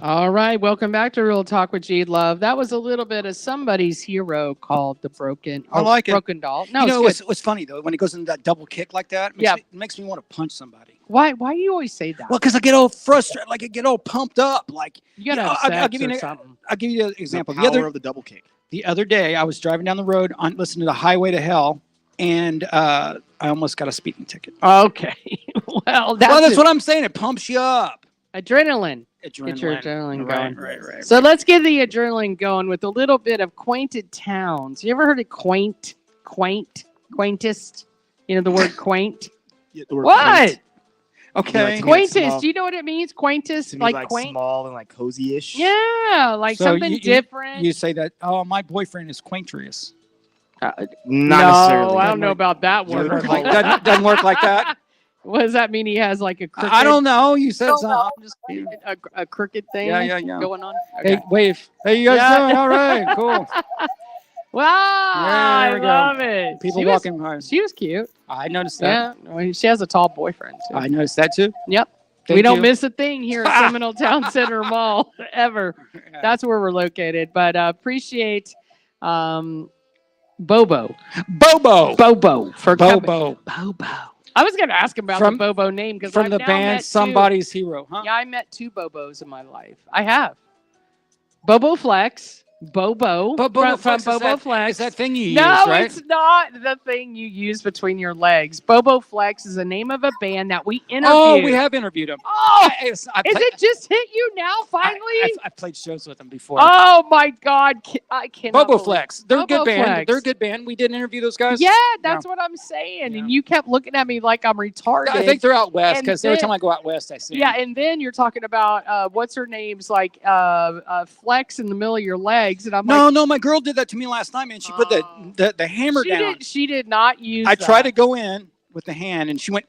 All right, welcome back to Real Talk with G Love. That was a little bit of somebody's hero called the I like it. Broken Doll. No, You know, it's good. what's funny though, when it goes into that double kick like that, it makes me want to punch somebody. Why do you always say that? Well, because I get all frustrated, like I get all pumped up. Like you gotta have I'll sex give you or an, something. I'll give you an example. The power of the double kick. The other day, I was driving down the road on listening to the Highway to Hell, and I almost got a speeding ticket. Okay, well, that's what I'm saying. It pumps you up. Adrenaline. Get your Adrenaline. adrenaline going. Right. So let's get the adrenaline going with a little bit of quainted towns. You ever heard of quaintest? You know the word quaint? Yeah, the word What? quaint. Okay. Like, Quaintest. Do you know what it means? Quaintest, To me, like like quaint. small and like cozy-ish. Yeah, like So something you- different. You say that, oh, my boyfriend is quaintrious. Not no, necessarily. I don't know about that Doesn't word. work Doesn't work like that. What does that mean? He has like a crooked, I don't know. You said something. I'm just a crooked thing Yeah. going on? Hey, Okay. wave. Hey, you guys Yeah. doing? All right, cool. Wow, Yeah, there I we go. love it. People She was- walking by. She was cute. I noticed that. Yeah, well, she has a tall boyfriend too. I noticed that too. Yep. Thank We don't you. miss a thing here at Seminole Town Center Mall ever. Yeah. That's where we're located. But appreciate Bobo. Bobo. Bobo for coming. Bobo. Bobo. I was going to ask him about From- the Bobo name because From the band Somebody's Hero, huh? Yeah, I met 2 Bobos in my life. I have. Bobo Flex. Bobo. But Bobo from Flex, Bobo Flex. is that thing you No, use, right? it's not the thing you use between your legs. Bobo Flex is the name of a band that we interviewed. Oh, we have interviewed him. Oh, I is it just hit you now, finally? I've played shows with him before. Oh, my God. I cannot Bobo believe- Flex. They're a Bobo good band. Flex. They're a good band. We did interview those guys. Yeah, that's what I'm saying. Yeah. And you kept looking at me like I'm retarded. I think they're out west And because every then- time I go out west, I see Yeah, them. and then you're talking about what's her name's like flex in the middle of your legs, and I'm No, like, no, my girl did that to me last night, man. She put the hammer down. She did not use. I that. tried to go in with the hand, and she went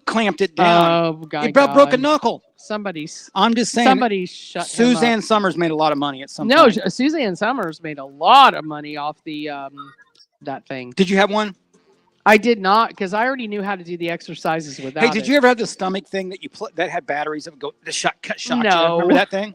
clamped it down. Oh, God, It broke a knuckle. Somebody's. I'm just saying. Somebody shut him Suzanne up. Summers made a lot of money at some No, point. Suzanne Summers made a lot of money off the that thing. Did you have one? I did not because I already knew how to do the exercises without. Hey, did you ever have the stomach thing that that had batteries that would go the shot? No. Remember that thing?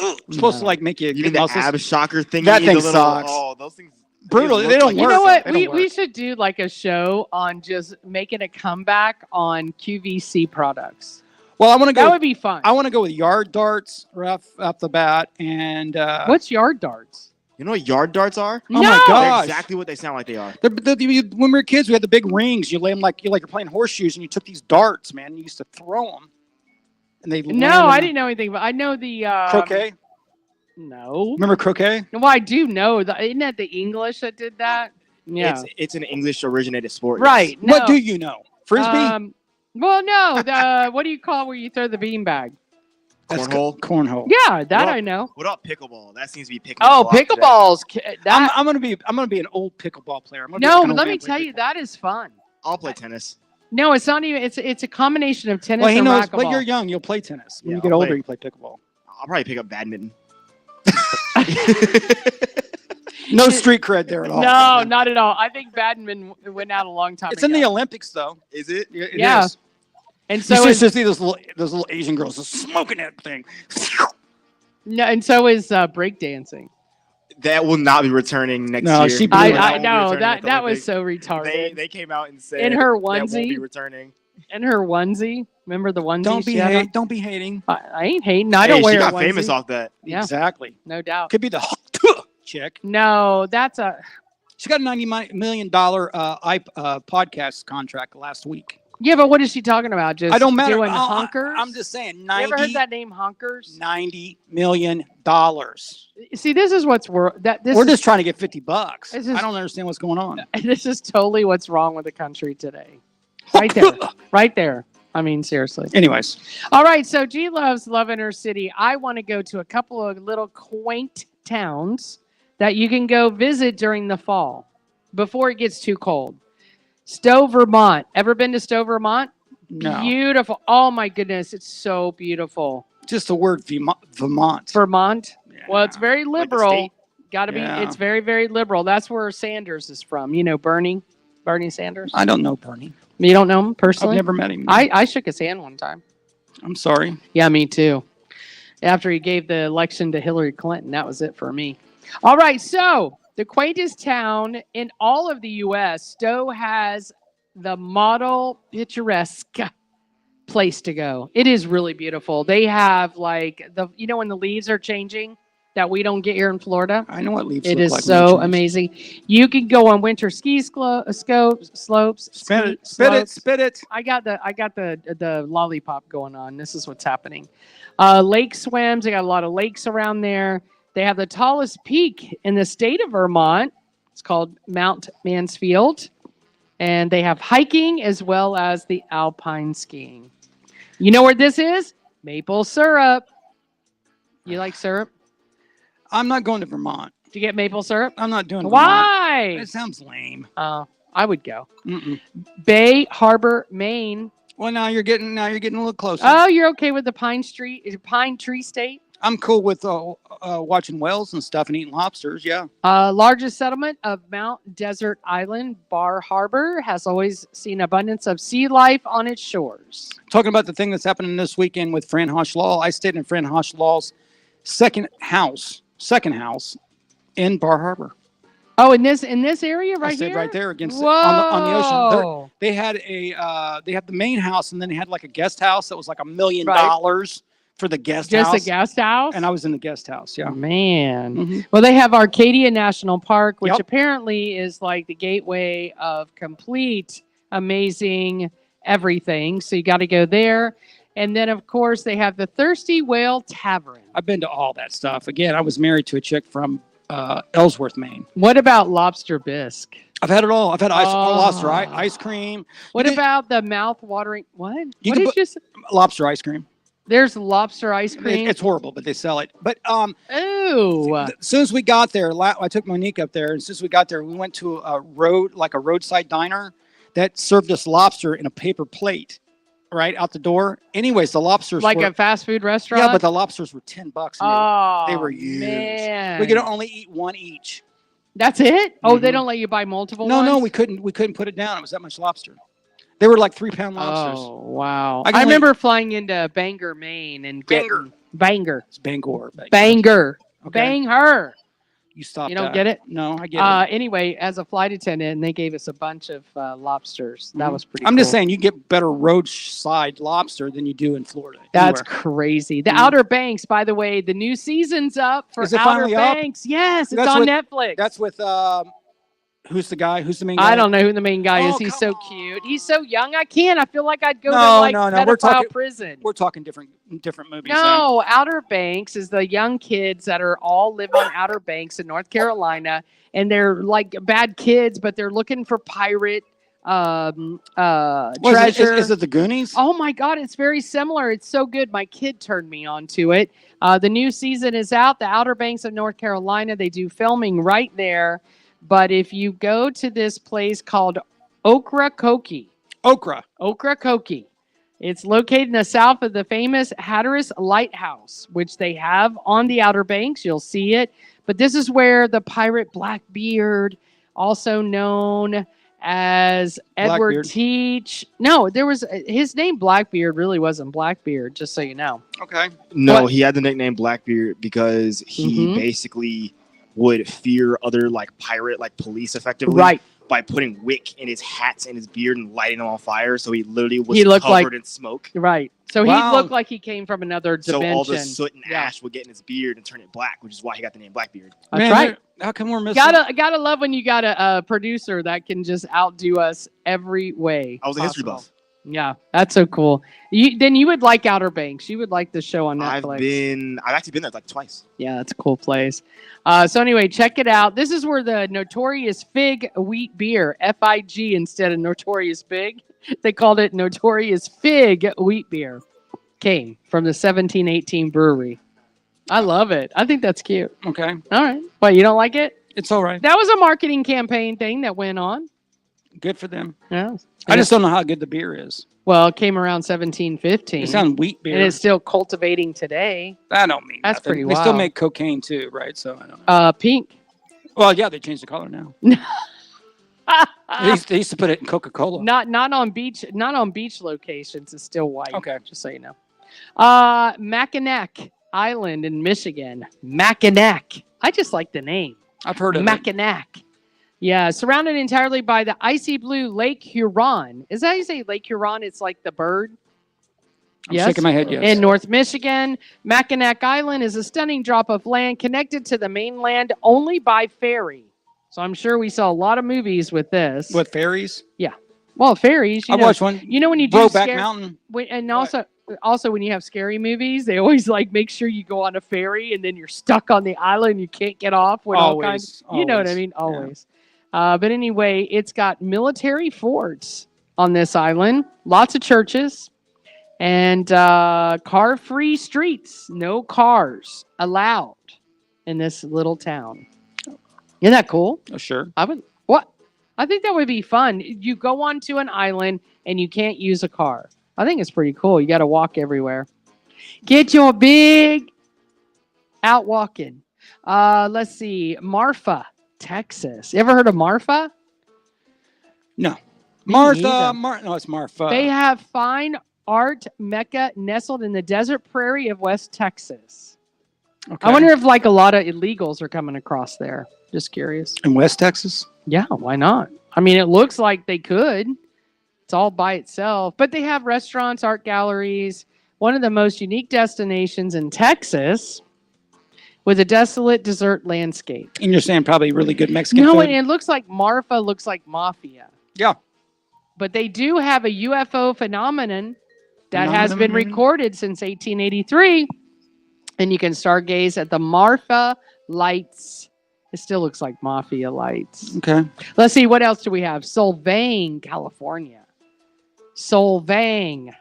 It's supposed to like make you You get mean the muscles. ab shocker thing? That you need thing the little, sucks. Oh, those things. Brutal. look They don't like- You work. know what? They don't We work. should do like a show on just making a comeback on QVC products. Well, I want to That go. would be fun. I want to go with yard darts right off the bat, and What's yard darts? You know what yard darts are? oh my No! They're gosh, exactly what they sound like they are. when we were kids, we had the big rings. You lay them like you're playing horseshoes, and you took these darts, man. You used to throw them, and they. No, I didn't know anything, but I know the Croquet. No. Remember croquet? Well, I do know that. Isn't that the English that did that? Yeah. It's an English originated sport. Right. No. What do you know? Frisbee. Well, no. The what do you call where you throw the beanbag? That's Cornhole. Cornhole. Yeah, that Well, I know. What about pickleball? That seems to be picking. Oh, up a lot today. pickleballs. That, I'm gonna be an old pickleball player. I'm gonna be no, like an but old let man me playing tell you, pickleball. that is fun. I'll play tennis. No, it's not even. It's a combination of tennis Well, he and knows, racquetball. but you're young. You'll play tennis. When Yeah, you get I'll older, play. you play pickleball. I'll probably pick up badminton. No street cred there at all. No, not at all. I think badminton went out a long time It's ago. in the Olympics though. Is it? It Yeah. is. And You so should is, just see those little Asian girls just smoking that thing. no, and so is breakdancing. That will not be returning next No, year. she blew I it. I That won't be know returning that at the that was Olympics. so retarded. They came out and said In her that won't be onesie. returning. And her onesie. Remember the onesie? Don't be she had on? don't be hating. I ain't hating. I Hey, don't wear she a got onesie. famous off that. Yeah, Exactly. no doubt. Could be the chick. No, that's a. She got a $90 million podcast contract last week. Yeah, but what is she talking about? Just I don't matter. doing Oh, honkers? I'm just saying, You ever heard 90, that name, honkers? $90 million. See, this is what's This We're is, just trying to get $50. This is- I don't understand what's going on. This is totally what's wrong with the country today. Right there, right there. I mean, seriously. Anyways, All right, so G loves loving her city. I want to go to a couple of little quaint towns that you can go visit during the fall before it gets too cold. Stowe, Vermont. Ever been to Stowe, Vermont? no. Beautiful. Oh my goodness, it's so beautiful. Just the word Vermont. Vermont. Yeah. Well, it's very the liberal. state? Got to be. Yeah. It's very, very liberal. That's where Sanders is from. You know, Bernie Sanders. I don't know Bernie. You don't know him I've personally? never met him. I shook his hand one time. I'm sorry. Yeah, me too. after he gave the election to Hillary Clinton. That was it for me. All right, so the quaintest town in all of the U.S., Stowe has the model picturesque place to go. It is really beautiful. They have like when the leaves are changing that we don't get here in Florida. I know what leaves It look is like. so amazing. You can go on winter ski slopes. Spit it. I got the lollipop going on. This is what's happening. Lake swims. They got a lot of lakes around there. They have the tallest peak in the state of Vermont. It's called Mount Mansfield. And they have hiking as well as the alpine skiing. You know where this is? Maple syrup. You like syrup? I'm not going to Vermont. To get maple syrup? I'm not doing Why? Vermont. It sounds lame. I would go. Mm-mm. Bay Harbor, Maine. Well, now you're getting a little closer. Oh, you're okay with the Pine Tree State? I'm cool with watching whales and stuff and eating lobsters. Yeah. Largest settlement of Mount Desert Island, Bar Harbor, has always seen abundance of sea life on its shores. Talking about the thing that's happening this weekend with Fran Hosh Law, I stayed in Fran Hosh Law's second house in Bar Harbor. Oh, in this area right I stayed here? right there against Whoa. on the ocean. They had the main house, and then they had like a guest house that was like $1 million for the guest house. Just a guest house? And I was in the guest house. Yeah. Man. Mm-hmm. Well, they have Arcadia National Park, which Yep. apparently is like the gateway of complete, amazing everything. So you got to go there. And then, of course, they have the Thirsty Whale Tavern. I've been to all that stuff. Again, I was married to a chick from Ellsworth, Maine. What about lobster bisque? I've had it all. I've had lobster ice cream. What about the mouth-watering? What? You What can did you say? Lobster ice cream. There's lobster ice cream. It's horrible, but they sell it. But Ooh. as soon as we got there, I took Monique up there, and as soon as we got there, we went to a roadside diner that served us lobster in a paper plate, right out the door. Anyways, the lobsters Like were, a fast food restaurant? yeah, but the lobsters were $10. Oh, they were huge. Man. We could only eat one each. That's it? Oh, they Mhm. don't let you buy multiple No, ones? we couldn't put it down. It was that much lobster. They were like 3-pound lobsters. Oh, wow. I I can remember flying into Bangor, Maine and getting Bangor. It's Bangor. Banger. Okay. Bang her. You stopped. You don't get it? No, I get it. Anyway, as a flight attendant, and they gave us a bunch of lobsters. That Mhm. was pretty I'm cool. just saying, you get better roadside lobster than you do in Florida. That's anywhere. crazy. The Mhm. Outer Banks, by the way, the new season's up for Is it Outer finally up? Banks. Yes, it's That's on with- Netflix. That's with who's the guy? Who's the main guy? I don't know who the main guy is. Oh, He's come so cute. He's so young. I can't. I feel like I'd go to No, like no. pedophile We're talking- prison. We're talking different movies. No, Outer Banks is the young kids that are all live on Outer Banks in North Carolina, and they're like bad kids, but they're looking for pirate treasure. Is it the Goonies? Oh my God, it's very similar. It's so good. My kid turned me on to it. The new season is out. The Outer Banks of North Carolina. They do filming right there. But if you go to this place called Ocracoke, it's located in the south of the famous Hatteras Lighthouse, which they have on the Outer Banks. You'll see it. But this is where the pirate Blackbeard, also known as Edward Blackbeard. Teach. No, there was his name Blackbeard really wasn't Blackbeard, just so you know. Okay. No, What? he had the nickname Blackbeard because he Mhm. basically would fear other like pirate like police effectively Right. by putting wick in his hats and his beard and lighting them on fire. So he literally was He looked covered like- in smoke. Right. So he Wow. looked like he came from another So dimension. all the soot and Yeah. ash would get in his beard and turn it black, which is why he got the name Blackbeard. That's Man, right. How come we're missing? Gotta love when you got a producer that can just outdo us every way. I was a history possible. buff. Yeah, that's so cool. Then you would like Outer Banks. You would like the show on Netflix. I've actually been there like twice. Yeah, that's a cool place. So anyway, check it out. This is where the Notorious Fig wheat beer, FIG instead of Notorious Big, they called it Notorious Fig wheat beer, came from the 1718 brewery. I love it. I think that's cute. Okay. All right. What, you don't like it? It's all right. That was a marketing campaign thing that went on. Good for them. Yeah. I just don't know how good the beer is. Well, it came around 1715. It sounds wheat beer. and it's still cultivating today. I don't mean That's nothing. pretty They still wild. make cocaine too, right? So I don't know. Pink. Well, yeah, they changed the color now. They used to put it in Coca-Cola. Not on beach locations. It's still white. Okay. Just so you know. Mackinac island in Michigan, Mackinac. I just like the name. I've heard of it. Mackinac. Yeah, surrounded entirely by the icy blue Lake Huron. Is that how you say Lake Huron? It's like the bird. I'm shaking my head, yes. In North Michigan, Mackinac Island is a stunning drop of land connected to the mainland only by ferry. So I'm sure we saw a lot of movies with this. With ferries? Yeah. Well, ferries. I watched one. You know when you do Brokeback Mountain. And also when you have scary movies, they always like make sure you go on a ferry and then you're stuck on the island and you can't get off. With all kinds. You know what I mean? Always. Yeah. But anyway, it's got military forts on this island, lots of churches, and car-free streets. No cars allowed in this little town. Isn't that cool? Oh, sure. I think that would be fun. You go onto an island and you can't use a car. I think it's pretty cool. You got to walk everywhere. Get your big out walking. Let's see. Marfa, Texas. You ever heard of Marfa? No. No, it's Marfa. They have fine art mecca nestled in the desert prairie of West Texas. Okay. I wonder if like a lot of illegals are coming across there. Just curious. In West Texas? Yeah, why not? I mean, it looks like they could. It's all by itself. But they have restaurants, art galleries, one of the most unique destinations in Texas with a desolate desert landscape. And you're saying probably really good Mexican food? No, and it looks like Marfa looks like mafia. Yeah. But they do have a UFO phenomenon that has been recorded since 1883. And you can stargaze at the Marfa lights. It still looks like mafia lights. Okay. Let's see. What else do we have? Solvang, California. Solvang.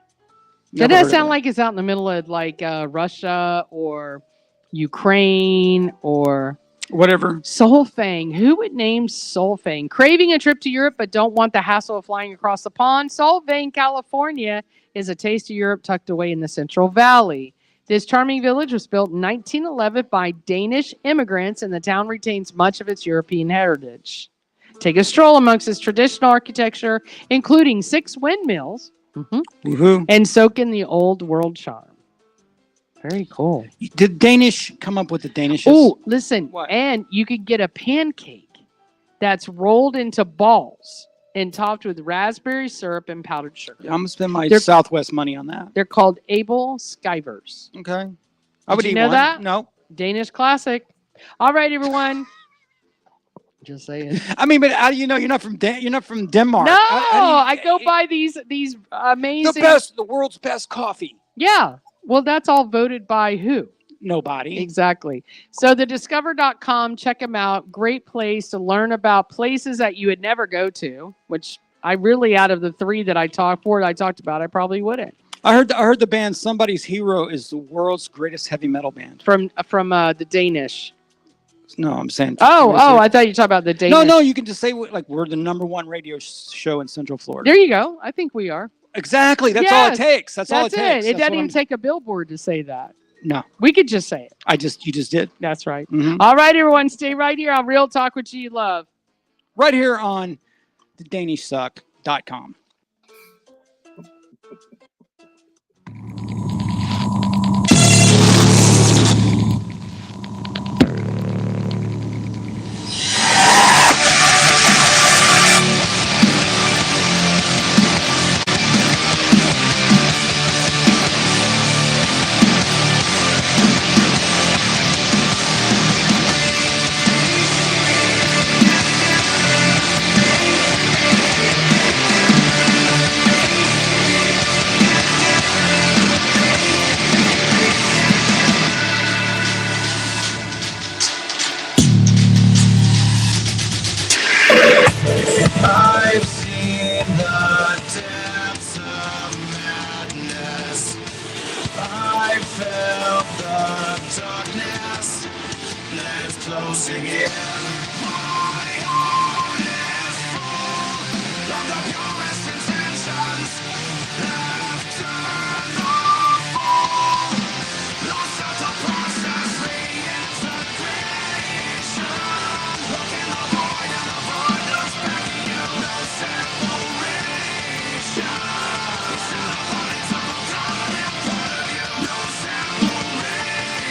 That does sound like it's out in the middle of like Russia or Ukraine or whatever. Solvang. Who would name Solvang? Craving a trip to Europe but don't want the hassle of flying across the pond? Solvang, California is a taste of Europe tucked away in the Central Valley. This charming village was built in 1911 by Danish immigrants, and the town retains much of its European heritage. Take a stroll amongst its traditional architecture, including 6 windmills, and soak in the old world charm. Very cool. Did Danish come up with the Danish? Oh, listen, and you could get a pancake that's rolled into balls and topped with raspberry syrup and powdered sugar. I'm going to spend my Southwest money on that. They're called Abel Skivers. Okay. Did you know that? No. Danish classic. All right, everyone. Just saying. I mean, but how do you know you're not from Denmark? No, I go by these amazing... The world's best coffee. Yeah. Well, that's all voted by who? Nobody. Exactly. So the discover.com, check them out. Great place to learn about places that you would never go to, which I really, out of the 3 that I talked about, I probably wouldn't. I heard the band Somebody's Hero is the world's greatest heavy metal band. From the Danish. No, I'm saying. I thought you were talking about the Danish. No, you can just say like we're the #1 radio show in Central Florida. There you go. I think we are. Exactly. That's all it takes. That's all it takes. It doesn't even take a billboard to say that. No. We could just say it. You just did. That's right. Mm-hmm. All right, everyone. Stay right here on Real Talk with G Love. Right here on thedanishsuck.com. I've seen the depths of madness. I felt the darkness that is closing in. My heart is full of the purest intentions. After the fall, lost of the process, reintegration. Look in the void and the void looks back at you. No separation. It's in the bodies of the common part of you. No separation.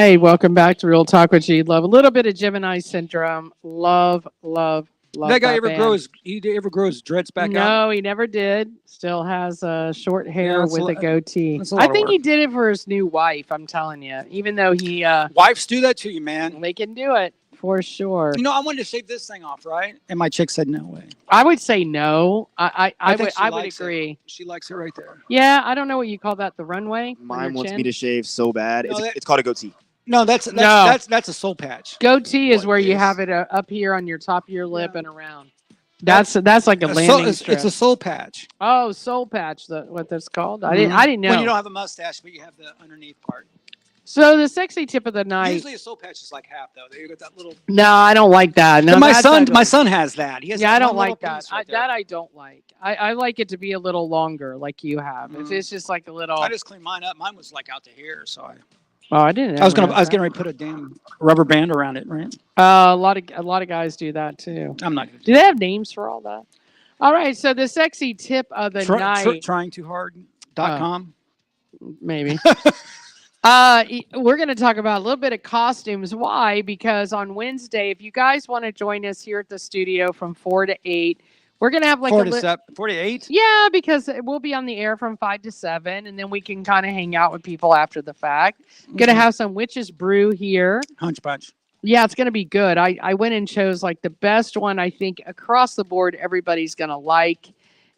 right, welcome back to Real Talk with G Love. A little bit of Gemini syndrome. Love. That guy ever band. grows? He ever grows dreads back out? No, he never did. Still has short hair that's with a goatee. that's a lot I of think work. he did it for his new wife. I'm telling you, even though he Wives do that to you, man. they can do it for sure. You know, I wanted to shave this thing off, right? And my chick said no way. I would say no. I think she would likes it. agree. She likes it right there. Yeah, I don't know what you call that. The runway. on Mine your wants chin? me to shave so bad. No, It's called a goatee. No, that's a soul patch. Goatee is What where you is- have it up here on your top of your lip and around. That's like a landing strip. It's a soul patch. Oh, soul patch. What that's called? I Mhm. didn't know. When you don't have a mustache, but you have the underneath part. So the sexy tip of the night. Usually a soul patch is like half though. They got that little. No, I don't like that. No, my that's son ugly. has that. He has Yeah, that I don't one little like that. piece right there. That I don't like. I like it to be a little longer, like you have. If it's just like a little. I just cleaned mine up. Mine was like out to here, so I didn't. I was getting ready to put a damn rubber band around it, right? A lot of guys do that too. I'm not. Do they have names for all that? All right. So the sexy tip of the night. tryingtoohard.com. Maybe. We're going to talk about a little bit of costumes. Why? Because on Wednesday, if you guys want to join us here at the studio from 4 to 8, we're going to have like 4 to 8? Yeah, because we'll be on the air from 5 to 7, and then we can kind of hang out with people after the fact. Going to have some Witch's Brew here. Hunch Bunch. Yeah, it's going to be good. I went and chose like the best one I think across the board everybody's going to like.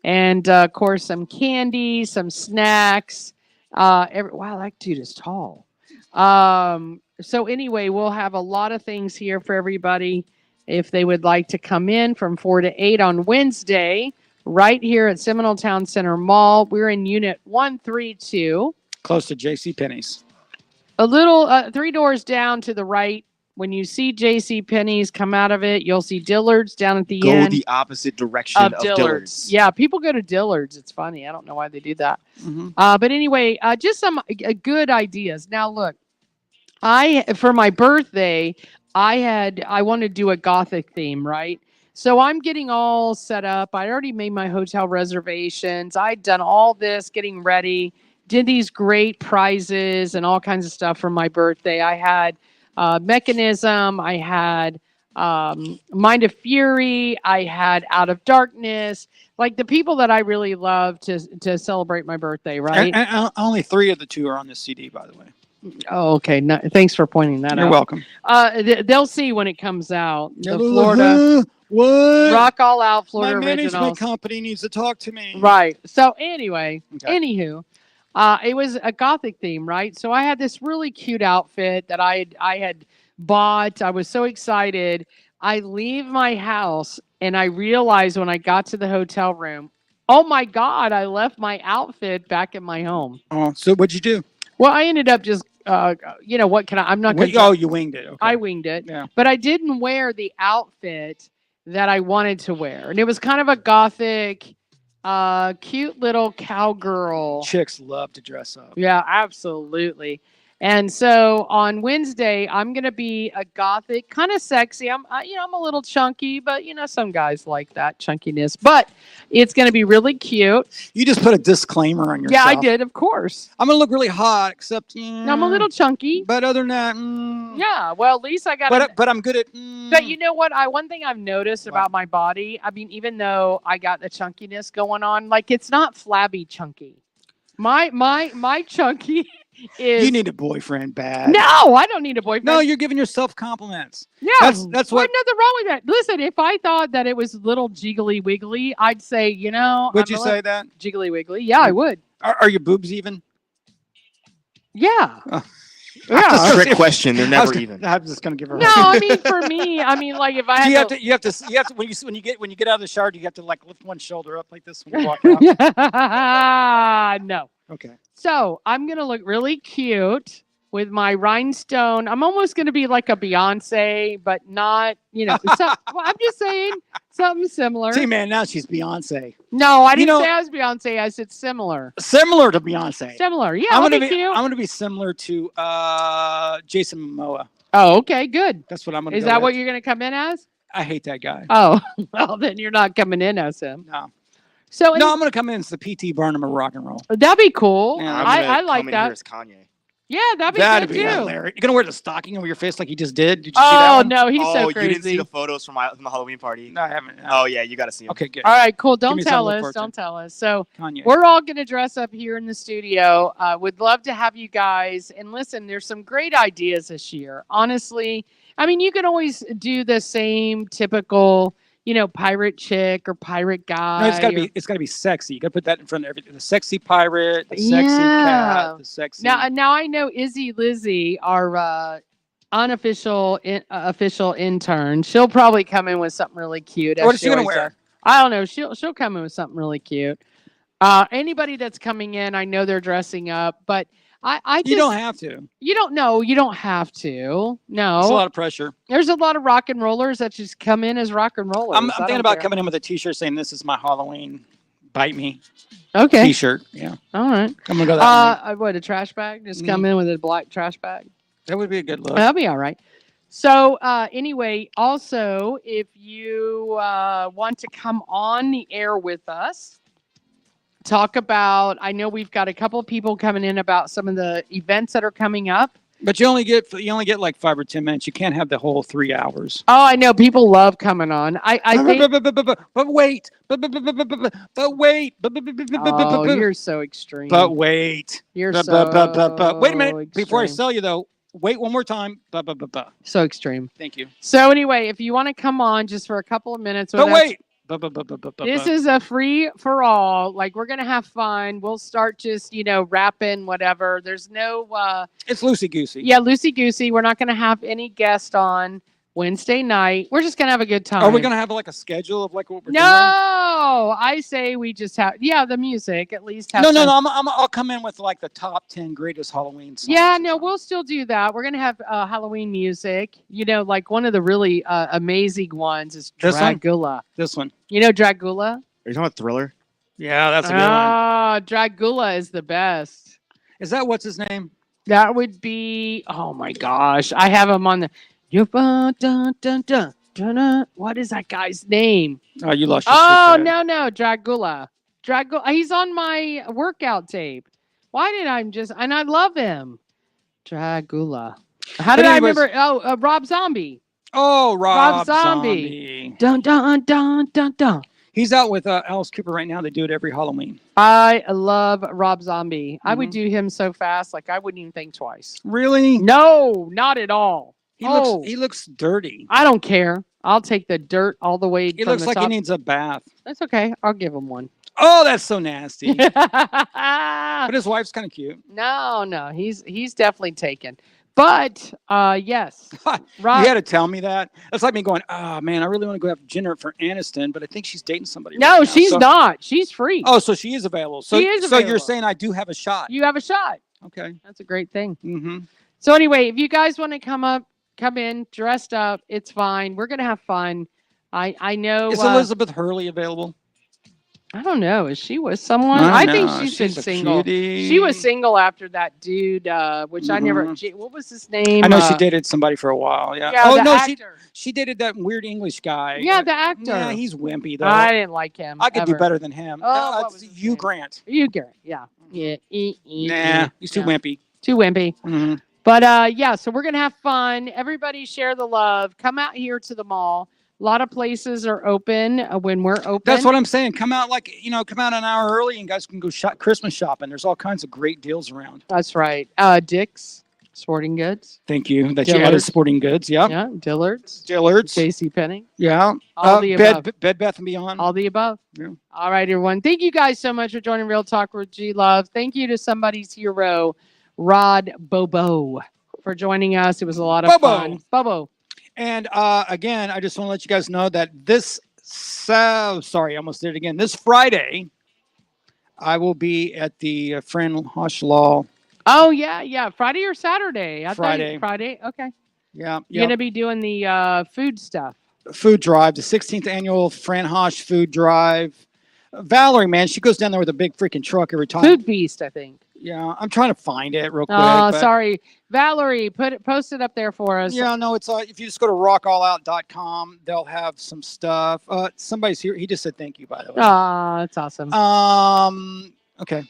And, of course, some candy, some snacks. Wow, that dude is tall. So anyway, we'll have a lot of things here for everybody if they would like to come in from 4 to 8 on Wednesday, right here at Seminole Town Center Mall. We're in Unit 132. Close to JCPenney's. A little 3 doors down to the right. When you see JCPenney's come out of it, you'll see Dillard's down at the end. Go the opposite direction of Dillard's. Yeah, people go to Dillard's. It's funny. I don't know why they do that. Mm-hmm. But anyway, just some good ideas. Now, look, for my birthday, I wanted to do a Gothic theme, right? So I'm getting all set up. I already made my hotel reservations. I'd done all this, getting ready, did these great prizes and all kinds of stuff for my birthday. I had Mechanism. I had Mind of Fury. I had Out of Darkness. Like the people that I really love to celebrate my birthday, right? And only 3 of the 2 are on this CD, by the way. Oh, okay. No, thanks for pointing that out. You're welcome. They'll see when it comes out. Yeah, The Florida what? Rock All Out Florida My management Originals. company needs to talk to me. Right. So anyway, Okay. anywho, it was a Gothic theme, right? So I had this really cute outfit that I had bought. I was so excited. I leave my house and I realized when I got to the hotel room, oh my God, I left my outfit back at my home. Oh, so what'd you do? Well, I ended up just, what can I'm not going to. Oh, you winged it. Okay. I winged it. Yeah. But I didn't wear the outfit that I wanted to wear. And it was kind of a Gothic, cute little cowgirl. Chicks love to dress up. Yeah, absolutely. And so on Wednesday, I'm going to be a Gothic, kind of sexy. I'm a little chunky, but some guys like that chunkiness. But it's going to be really cute. You just put a disclaimer on yourself. Yeah, I did, of course. I'm going to look really hot, except I'm a little chunky. But other than that, Yeah, well, at least I got But I'm good at. But you know what? One thing I've noticed about my body, I mean, even though I got the chunkiness going on, like it's not flabby chunky. My chunky is. You need a boyfriend bad. No, I don't need a boyfriend. No, you're giving yourself compliments. Yeah, that's There's what. nothing wrong with that. Listen, if I thought that it was little jiggly wiggly, I'd say, Would you say that? Jiggly wiggly? Yeah, I would. Are your boobs even? Yeah. That's a trick question. They're never even. I'm just gonna give her. No, I mean for me, like if I had you have to when you get out of the shower, you have to like lift one shoulder up like this when you walk out. No. Okay. So I'm gonna look really cute with my rhinestone. I'm almost gonna be like a Beyonce, but not, well, I'm just saying something similar. See, man, now she's Beyonce. No, I didn't say I was Beyonce. I said similar. Similar to Beyonce. Similar, yeah. I'm cute. gonna be similar to Jason Momoa. Oh, okay, good. That's what I'm gonna. Is that what you're gonna come in as? I hate that guy. Oh, well, then you're not coming in as him. No. So I'm gonna come in as the P.T. Barnum of rock and roll. That'd be cool. Yeah, I like come in that. here as Kanye. Yeah, that'd be That'd good be too. hilarious. You're gonna wear the stocking over your face like he just did? Did you see that Oh one? no, he's so you crazy. didn't see the photos from the Halloween party? No, I haven't. Oh yeah, you got to see them. Okay, good. All right, cool. Give Don't me something tell to look us. forward to. Don't tell us. So Kanye. we're all going to dress up here in the studio. Would love to have you guys. And listen, there's some great ideas this year. Honestly, I mean, you can always do the same typical, pirate chick or pirate guy. No, it's gotta be sexy. You gotta put that in front of everything. The sexy pirate, the sexy cat, the sexy. Now I know Izzy Lizzie, our unofficial official intern. She'll probably come in with something really cute. What is she gonna always wear? does. I don't know. She'll come in with something really cute. Anybody that's coming in, I know they're dressing up, but I just, you don't have to. You don't know. You don't have to. No. It's a lot of pressure. There's a lot of rock and rollers that just come in as rock and rollers. I'm thinking about coming in with a T-shirt saying "This is my Halloween, bite me." Okay. T-shirt. Yeah. All right. I'm gonna go that way. What, a trash bag? Just come in with a black trash bag. That would be a good look. That'll be all right. So anyway, also, if you want to come on the air with us, talk about, I know we've got a couple of people coming in about some of the events that are coming up. But you only get like 5 or 10 minutes. You can't have the whole 3 hours. Oh, I know. People love coming on. I think. But wait. Oh, you're so extreme. But wait. You're so. Wait a minute. Before I extreme. sell you though, wait one more time. So extreme. Thank you. So anyway, if you want to come on just for a couple of minutes. But wait. This is a free for all. Like, we're gonna have fun. We'll start just rapping, whatever. There's no. It's loosey goosey. Yeah, loosey goosey. We're not gonna have any guest on Wednesday night. We're just gonna have a good time. Are we gonna have like a schedule of like what we're doing? No, I say we just have the music at least. Have No. some- I'll come in with like the top 10 greatest Halloween songs. Yeah, no, we'll still do that. We're gonna have Halloween music. Like one of the really amazing ones is This one? Dragula. This one. You know Dragula? Are you talking about Thriller? Yeah, that's a good one. Ah, Dragula is the best. Is that what's his name? That would be. Oh my gosh, I have him on the. What is that guy's name? Oh, you lost your Oh shit, Dad. no, Dragula. He's on my workout tape. Why did and I love him. Dragula. How did I remember? Oh, Rob Zombie. Oh, Rob Zombie. Dun dun dun dun dun. He's out with Alice Cooper right now. They do it every Halloween. I love Rob Zombie. I would do him so fast, like I wouldn't even think twice. Really? No, not at all. He looks dirty. I don't care. I'll take the dirt all the way. He from looks the like top. he needs a bath. That's okay. I'll give him one. Oh, that's so nasty. But But his wife's kind of cute. no, he's definitely taken. But yes, You had to tell me that. That's like me going, oh man, I really want to go have dinner for Aniston, but I think she's dating somebody. No, right now. she's not. She's free. Oh, so she is available. So, She is so you're available. saying I do have a shot. You have a shot. Okay. That's a great thing. Mm-hmm. So anyway, if you guys want to come in dressed up, it's fine. We're gonna have fun. I know. Is Elizabeth Hurley available? I don't know. Is she with someone? I I think know. she's She's been a single. cutie. She was single after that dude, which I never. What was his name? I know she dated somebody for a while. Yeah. Yeah, Oh the no, actor. she dated that weird English guy. Yeah, the actor. Yeah, he's wimpy though. I didn't like him. I could do ever. better than him. Oh, what was his Hugh name? Grant. Hugh Grant. Yeah. Yeah. Nah, he's too wimpy. Too wimpy. Mhm. But yeah, so we're gonna have fun. Everybody share the love. Come out here to the mall. A lot of places are open when we're open. That's what I'm saying. Come out come out an hour early and guys can go Christmas shopping. There's all kinds of great deals around. That's right. Dick's Sporting Goods. Thank you. That you added Dillard's. Sporting Goods. Yeah. Yeah. Dillard's. JCPenney. Yeah. All the above. Bed Bath and Beyond. All the above. Yeah. All right, everyone. Thank you guys so much for joining Real Talk with G Love. Thank you to somebody's hero, Rod BOBO, for joining us. It was a lot of fun. BOBO. And again, I just want to let you guys know that this sorry, I almost did it again. This Friday, I will be at the Fran Hosh Law. Oh yeah. Friday or Saturday? Friday. Friday. Okay. Yeah. You're gonna be doing the food stuff. Food drive, the 16th annual Fran Hosh Food Drive. Valerie, man, she goes down there with a big freaking truck every time. Food Beast, I think. Yeah, I'm trying to find it real quick. Oh, but- sorry, Valerie. Post it up there for us. Yeah, no, it's if you just go to rockallout.com, they'll have some stuff. Somebody's here. He just said thank you, by the way. Ah, that's awesome. Okay.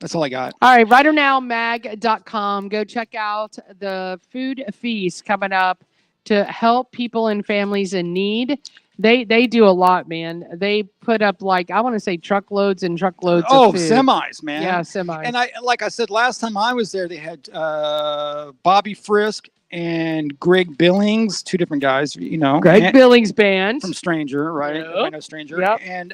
That's all I got. All right, writerNowMag.com. Go check out the food feast coming up to help people and families in need. They do a lot, man. They put up like, I want to say truckloads and truckloads of food. Semis, man. Yeah, semis. And like I said last time I was there, they had Bobby Frisk and Greg Billings, two different guys, Greg Billings band from Stranger, right? Yep. I know Stranger. Yep. And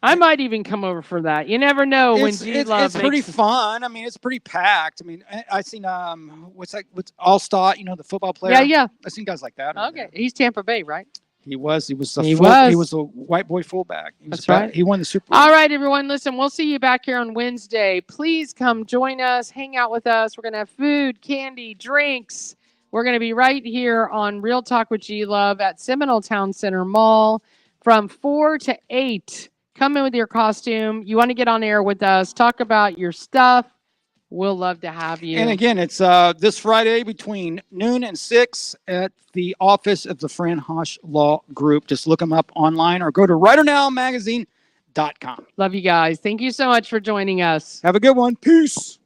I might even come over for that. You never know when G-Love it's pretty fun. I mean, it's pretty packed. I mean, I seen what's Allstott, the football player. Yeah. I seen guys like that. Okay, he's Tampa Bay, right? He was a white boy fullback. That's right. He won the Super Bowl. All right, everyone. Listen, we'll see you back here on Wednesday. Please come join us, hang out with us. We're going to have food, candy, drinks. We're going to be right here on Real Talk with G-Love at Seminole Town Center Mall from 4 to 8. Come in with your costume. You want to get on air with us, talk about your stuff. We'll love to have you. And again, it's this Friday between noon and 6 at the office of the Fran Hosh Law Group. Just look them up online or go to writernowmagazine.com. Love you guys. Thank you so much for joining us. Have a good one. Peace.